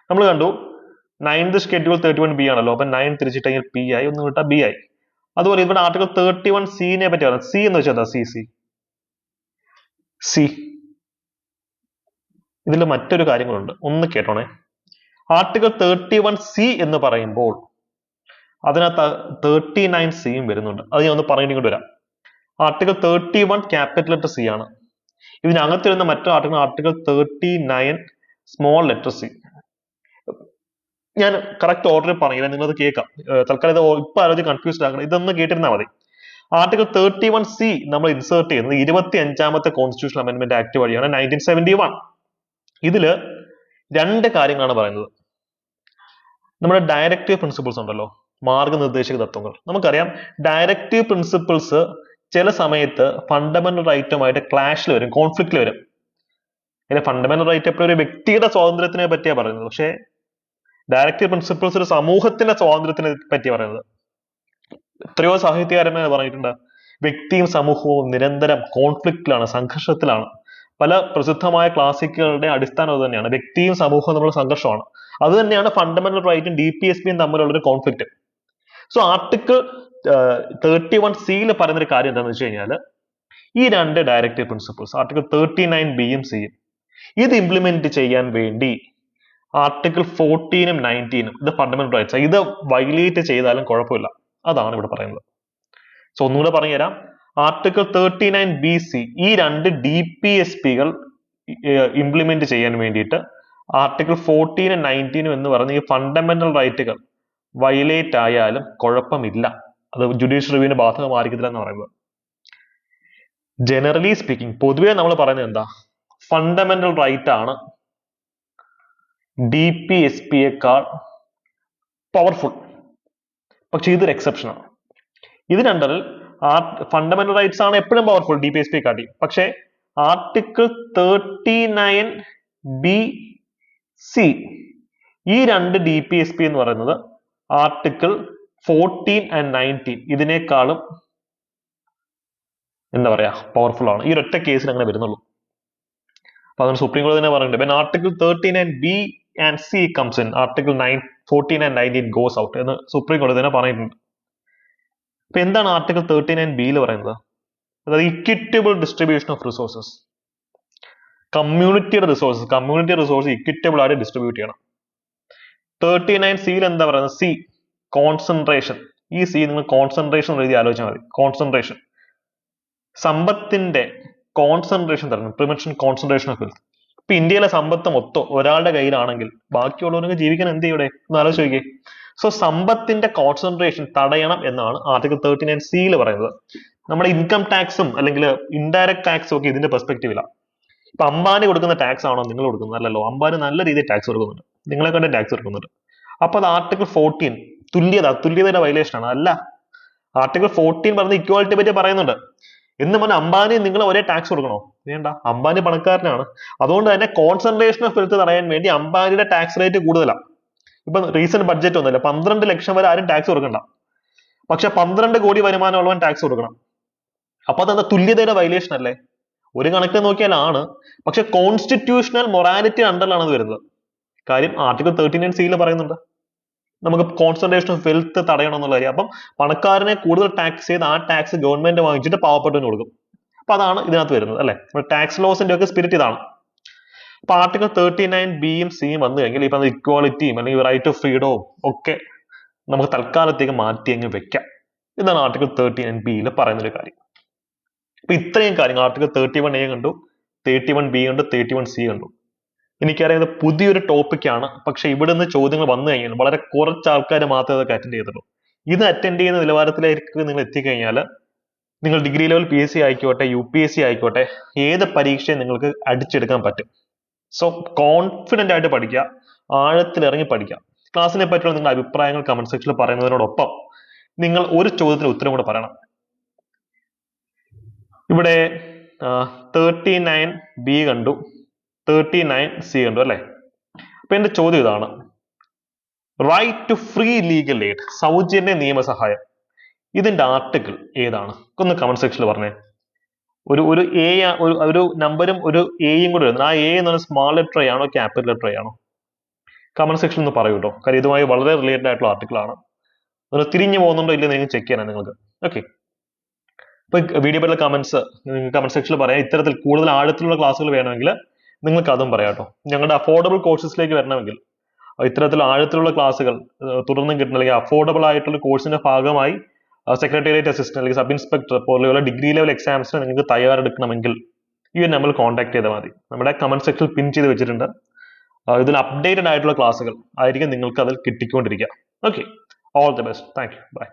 നമ്മൾ കണ്ടു 9th ഷെഡ്യൂൾ 31B ആണല്ലോ. അപ്പൊ 9 തിരിച്ചിട്ടെങ്കിൽ P ആയി, ഒന്ന് വിട്ടാൽ B ആയി. അതുപോലെ ഇവിടെ ആർട്ടിക്കിൾ 31C പറ്റി പറയാം. സി എന്ന് വെച്ചാൽ സി ഇതിൽ മറ്റൊരു കാര്യങ്ങളുണ്ട്, ഒന്ന് കേട്ടോണേ. ആർട്ടിക്കിൾ 31C എന്ന് പറയുമ്പോൾ അതിനകത്ത് 39C വരുന്നുണ്ട്. അത് ഞാൻ ഒന്ന് പറഞ്ഞിട്ട് ഇങ്ങോട്ട് വരാം. ആർട്ടിക്കിൾ 31 ക്യാപിറ്റൽ ലെറ്റർ C ആണ്. ഇതിനകത്ത് വരുന്ന മറ്റൊരു ആർട്ടിക്കിൾ 39 സ്മോൾ ലെറ്റർ C. ഞാൻ കറക്റ്റ് ഓർഡറിൽ പറഞ്ഞില്ല, നിങ്ങളത് കേൾക്കാം. തൽക്കാലം ഇത് ഇപ്പൊ ആലോചിച്ച് കൺഫ്യൂസ്ഡ് ആക്കണം, ഇതൊന്ന് കേട്ടിരുന്നാൽ മതി. ആർട്ടിക്കിൾ 31C നമ്മൾ ഇൻസേർട്ട് ചെയ്യുന്നത് 25ാമത്തെ കോൺസ്റ്റിറ്റ്യൂഷണൽ അമെന്റ്മെന്റ് ആക്ട് വഴിയാണ്, 1971. ഇതില് 2 കാര്യങ്ങളാണ് പറയുന്നത്. നമ്മുടെ ഡയറക്റ്റീവ് പ്രിൻസിപ്പിൾസ് ഉണ്ടല്ലോ, മാർഗനിർദ്ദേശക തത്വങ്ങൾ. നമുക്കറിയാം ഡയറക്റ്റീവ് പ്രിൻസിപ്പിൾസ് ചില സമയത്ത് ഫണ്ടമെന്റൽ റൈറ്റുമായിട്ട് ക്ലാഷിൽ വരും, കോൺഫ്ലിക്റ്റിൽ വരും. പിന്നെ ഫണ്ടമെന്റൽ റൈറ്റ് എപ്പോഴും ഒരു വ്യക്തിയുടെ സ്വാതന്ത്ര്യത്തിനെ പറ്റിയാണ് പറയുന്നത്. പക്ഷേ ഡയറക്റ്റീവ് പ്രിൻസിപ്പിൾസ് ഒരു സമൂഹത്തിന്റെ സ്വാതന്ത്ര്യത്തിനെ പറ്റിയാണ് പറയുന്നത്. എത്രയോ സാഹിത്യകാരന്മാർ പറഞ്ഞിട്ടുണ്ട് വ്യക്തിയും സമൂഹവും നിരന്തരം കോൺഫ്ലിക്റ്റിലാണ്, സംഘർഷത്തിലാണ്. പല പ്രസിദ്ധമായ ക്ലാസിക്കുകളുടെ അടിസ്ഥാനം അത് തന്നെയാണ്. വ്യക്തിയും സമൂഹവും തമ്മിലുള്ള സംഘർഷമാണ്. അത് തന്നെയാണ് ഫണ്ടമെന്റൽ റൈറ്റും DPSPയും തമ്മിലുള്ള ഒരു കോൺഫ്ലിക്റ്റ്. സോ ആർട്ടിക്കിൾ 31C പറയുന്ന ഒരു കാര്യം എന്താണെന്ന് വെച്ച് കഴിഞ്ഞാൽ ഈ 2 ഡയറക്റ്റീവ് പ്രിൻസിപ്പിൾസ് ആർട്ടിക്കിൾ 39B യും C യും ഇത് ഇംപ്ലിമെന്റ് ചെയ്യാൻ വേണ്ടി ആർട്ടിക്കിൾ 14ഉം 19ഉം ഇത് ഫണ്ടമെന്റൽ റൈറ്റ്സ്, ഇത് വയലേറ്റ് ചെയ്താലും കുഴപ്പമില്ല. അതാണ് ഇവിടെ പറയുന്നത്. സോ ഒന്നുകൂടെ പറഞ്ഞുതരാം. ആർട്ടിക്കിൾ 39BC ഈ രണ്ട് DPSPകൾ ഇംപ്ലിമെന്റ് ചെയ്യാൻ വേണ്ടിയിട്ട് ആർട്ടിക്കിൾ 14ഉം 19ഉം എന്ന് പറഞ്ഞ ഈ ഫണ്ടമെന്റൽ റൈറ്റുകൾ വയലേറ്റ് ആയാലും കുഴപ്പമില്ല. അത് ജുഡീഷ്യൽ റിവ്യൂവിന് ബാധകമായിരിക്കത്തില്ല എന്ന് പറയുന്നത്. ജനറലി സ്പീക്കിംഗ്, പൊതുവെ നമ്മൾ പറയുന്നത് എന്താ, ഫണ്ടമെന്റൽ റൈറ്റ് ആണ് DPSPയേക്കാൾ പവർഫുൾ. പക്ഷെ ഇതൊരു എക്സെപ്ഷൻ ആണ്. ഇത് രണ്ടിൽ ഫണ്ടമെന്റൽ റൈറ്റ്സ് ആണ് എപ്പോഴും പവർഫുൾ DPSP കാട്ടി. പക്ഷെ ആർട്ടിക്കിൾ 39BC ഈ രണ്ട് DPSP എന്ന് പറയുന്നത് ആർട്ടിക്കിൾ 14 and 19 ഇതിനേക്കാളും എന്താ പറയാ പവർഫുൾ ആണ്. ഈ ഒരൊറ്റ കേസിൽ അങ്ങനെ വരുന്നുള്ളൂ. അപ്പൊ അതുകൊണ്ട് സുപ്രീം കോടതി തന്നെ പറയുന്നുണ്ട്, when article 39B and C comes in, article 14 and 19 goes out എന്ന് സുപ്രീം കോടതി തന്നെ പറഞ്ഞിട്ടുണ്ട്. അപ്പൊ എന്താണ് ആർട്ടിക്കിൾ 39B പറയുന്നത്? അതായത് equitable distribution of resources. Community resource equitable ആയിട്ട് ഡിസ്ട്രിബ്യൂട്ട് ചെയ്യണം. 39C എന്താ പറയുന്നത്? C, concentration. ഈ സി നിങ്ങൾ കോൺസെൻട്രേഷൻ എഴുതി ആലോചിച്ചാൽ മതി. കോൺസെൻട്രേഷൻ, സമ്പത്തിന്റെ കോൺസെൻട്രേഷൻ തരണം. Prevention concentration of wealth. ഇപ്പൊ ഇന്ത്യയിലെ സമ്പത്ത് മൊത്തം ഒരാളുടെ കയ്യിലാണെങ്കിൽ ബാക്കിയുള്ളവർക്ക് ജീവിക്കാൻ എന്ത് ചെയ്യൂടെ എന്ന് ആലോചിച്ച് നോക്കിയേ. സോ സമ്പത്തിന്റെ കോൺസെൻട്രേഷൻ തടയണം എന്നാണ് ആർട്ടിക്കിൾ 39C പറയുന്നത്. നമ്മുടെ ഇൻകം ടാക്സും അല്ലെങ്കിൽ ഇൻഡയറക്ട് ടാക്സും ഒക്കെ ഇതിന്റെ പെർസ്പെക്റ്റീവിലാണ്. ഇപ്പൊ അംബാനി കൊടുക്കുന്ന ടാക്സ് ആണോ നിങ്ങൾ കൊടുക്കുന്നത്? അല്ലല്ലോ. അംബാനി നല്ല രീതിയിൽ ടാക്സ് കൊടുക്കുന്നുണ്ട്, നിങ്ങളെ കണ്ട് ടാക്സ് കൊടുക്കുന്നുണ്ട്. അപ്പൊ അത് ആർട്ടിക്കിൾ 14 തുല്യതയുടെ വയലേഷൻ ആണ്. അല്ല, ആർട്ടിക്കിൾ 14 പറഞ്ഞ ഇക്വാലിറ്റി പറ്റി പറയുന്നുണ്ട്. എന്ന് പറഞ്ഞാൽ അംബാനി നിങ്ങൾ ഒരേ ടാക്സ് കൊടുക്കണോ? വേണ്ട, അംബാനി പണക്കാരനാണ്. അതുകൊണ്ട് തന്നെ കോൺസെൻട്രേഷൻ ഓഫ് വെൽത്ത് തടയാൻ വേണ്ടി അംബാനിയുടെ ടാക്സ് റേറ്റ് കൂടുതലാണ്. ഇപ്പൊ റീസെന്റ് ബഡ്ജറ്റ് ഒന്നുമില്ല, 12 ലക്ഷം വരെ ആരും ടാക്സ് കൊടുക്കണ്ട. പക്ഷെ 12 കോടി വരുമാനമുള്ളവൻ ടാക്സ് കൊടുക്കണം. അപ്പൊ അതെന്താ തുല്യതയുടെ വയലേഷൻ അല്ലേ? ഒരു കണക്കിൽ നോക്കിയാൽ ആണ്. പക്ഷെ കോൺസ്റ്റിറ്റ്യൂഷണൽ മൊറാലിറ്റി അണ്ടറിലാണ് അത് വരുന്നത്. കാര്യം ആർട്ടിക്കിൾ 39C പറയുന്നുണ്ട് നമുക്ക് കോൺസെൻട്രേഷൻ ഓഫ് വെൽത്ത് തടയണം എന്നുള്ള കാര്യം. അപ്പം പണക്കാരനെ കൂടുതൽ ടാക്സ് ചെയ്ത് ആ ടാക്സ് ഗവൺമെന്റ് വാങ്ങിച്ചിട്ട് പാവപ്പെട്ടവന് കൊടുക്കും. അപ്പൊ അതാണ് ഇതിനകത്ത് വരുന്നത് അല്ലെ. ടാക്സ് ലോസിന്റെ ഒക്കെ സ്പിരിറ്റ് ഇതാണ്. അപ്പൊ ആർട്ടിക്കിൾ 39Bയും Cയും വന്നു കഴിഞ്ഞാൽ ഇപ്പൊ ഇക്വാളിറ്റിയും അല്ലെങ്കിൽ റൈറ്റ് ഓഫ് ഫ്രീഡവും ഒക്കെ നമുക്ക് തൽക്കാലത്തേക്ക് മാറ്റി അങ്ങ് വെക്കാം. ഇതാണ് ആർട്ടിക്കിൾ 39B പറയുന്ന ഒരു കാര്യം. അപ്പൊ ഇത്രയും കാര്യങ്ങൾ ആർട്ടിക്കിൾ 31A കണ്ടു, 31B കണ്ടു, 31C കണ്ടു. എനിക്കറിയാം ഇത് പുതിയൊരു ടോപ്പിക്കാണ്. പക്ഷെ ഇവിടെ നിന്ന് ചോദ്യങ്ങൾ വന്നു കഴിഞ്ഞാൽ വളരെ കുറച്ച് ആൾക്കാർ മാത്രമേ അതൊക്കെ അറ്റൻഡ് ചെയ്തിട്ടുള്ളൂ. ഇത് അറ്റൻഡ് ചെയ്യുന്ന നിലവാരത്തിലേക്ക് നിങ്ങൾ എത്തിക്കഴിഞ്ഞാൽ നിങ്ങൾ ഡിഗ്രി ലെവൽ PSC ആയിക്കോട്ടെ, UPSC ആയിക്കോട്ടെ, ഏത് പരീക്ഷയും നിങ്ങൾക്ക് അടിച്ചെടുക്കാൻ പറ്റും. സോ കോൺഫിഡന്റ് ആയിട്ട് പഠിക്കുക, ആഴത്തിൽ ഇറങ്ങി പഠിക്കുക. ക്ലാസ്സിനെ പറ്റിയുള്ള നിങ്ങളുടെ അഭിപ്രായങ്ങൾ കമന്റ് സെക്ഷനിൽ പറയുന്നതിനോടൊപ്പം നിങ്ങൾ ഒരു ചോദ്യത്തിന് ഉത്തരം കൂടെ പറയണം. ഇവിടെ 39B കണ്ടു, 39C കണ്ടു അല്ലെ. അപ്പൊ എന്റെ ചോദ്യം ഇതാണ്, right to free legal aid, സൗജന്യ നിയമസഹായം, ഇതിന്റെ ആർട്ടിക്കിൾ ഏതാണ്? ഒന്ന് കമന്റ് സെക്ഷനിൽ പറഞ്ഞേ. ഒരു നമ്പറും ഒരു എയും കൂടെ വരുന്നത്. ആ എ എന്ന് പറഞ്ഞാൽ സ്മാൾ ലെറ്റർ എ ആണോ ക്യാപിറ്റൽ ലെറ്റർ എ ആണോ? കമന്റ് സെക്ഷനിൽ ഒന്ന് പറയൂ കേട്ടോ. കാര്യം ഇതുമായി വളരെ റിലേറ്റഡ് ആയിട്ടുള്ള ആർട്ടിക്കിൾ ആണ്. അത് തിരിഞ്ഞു പോകുന്നുണ്ടോ ഇല്ലെന്ന് നിങ്ങൾക്ക് ചെക്ക് ചെയ്യാനാണ് നിങ്ങൾക്ക്. ഓക്കെ, അപ്പൊ വീഡിയോ പറ്റിയുള്ള കമന്റ് സെക്ഷനിൽ പറയാം. ഇത്തരത്തിൽ കൂടുതൽ ആഴത്തിലുള്ള ക്ലാസ്സുകൾ വേണമെങ്കിൽ നിങ്ങൾക്ക് അതും പറയാം കേട്ടോ. ഞങ്ങളുടെ അഫോർഡബിൾ കോഴ്സസിലേക്ക് വരണമെങ്കിൽ ഇത്തരത്തിൽ ആഴത്തിലുള്ള ക്ലാസ്സുകൾ തുടർന്നും കിട്ടുന്ന അല്ലെങ്കിൽ അഫോർഡബിൾ ആയിട്ടുള്ള കോഴ്സിന്റെ ഭാഗമായി സെക്രട്ടേറിയറ്റ് അസിസ്റ്റന്റ് അല്ലെങ്കിൽ സബ് ഇൻസ്പെക്ടർ പോലെയുള്ള ഡിഗ്രി ലെവൽ എക്സാംസിന് നിങ്ങൾക്ക് തയ്യാറെടുക്കണമെങ്കിൽ ഈ ഒരു നമ്പർ കോൺടാക്ട് ചെയ്താൽ മതി. നമ്മുടെ കമന്റ് സെക്ഷനിൽ പിൻ ചെയ്ത് വെച്ചിട്ടുണ്ട്. ഇതിൽ അപ്ഡേറ്റഡ് ആയിട്ടുള്ള ക്ലാസ്സുകൾ ആയിരിക്കും നിങ്ങൾക്ക് അതിൽ കിട്ടിക്കൊണ്ടിരിക്കുക. Okay, all the best, thank you, by.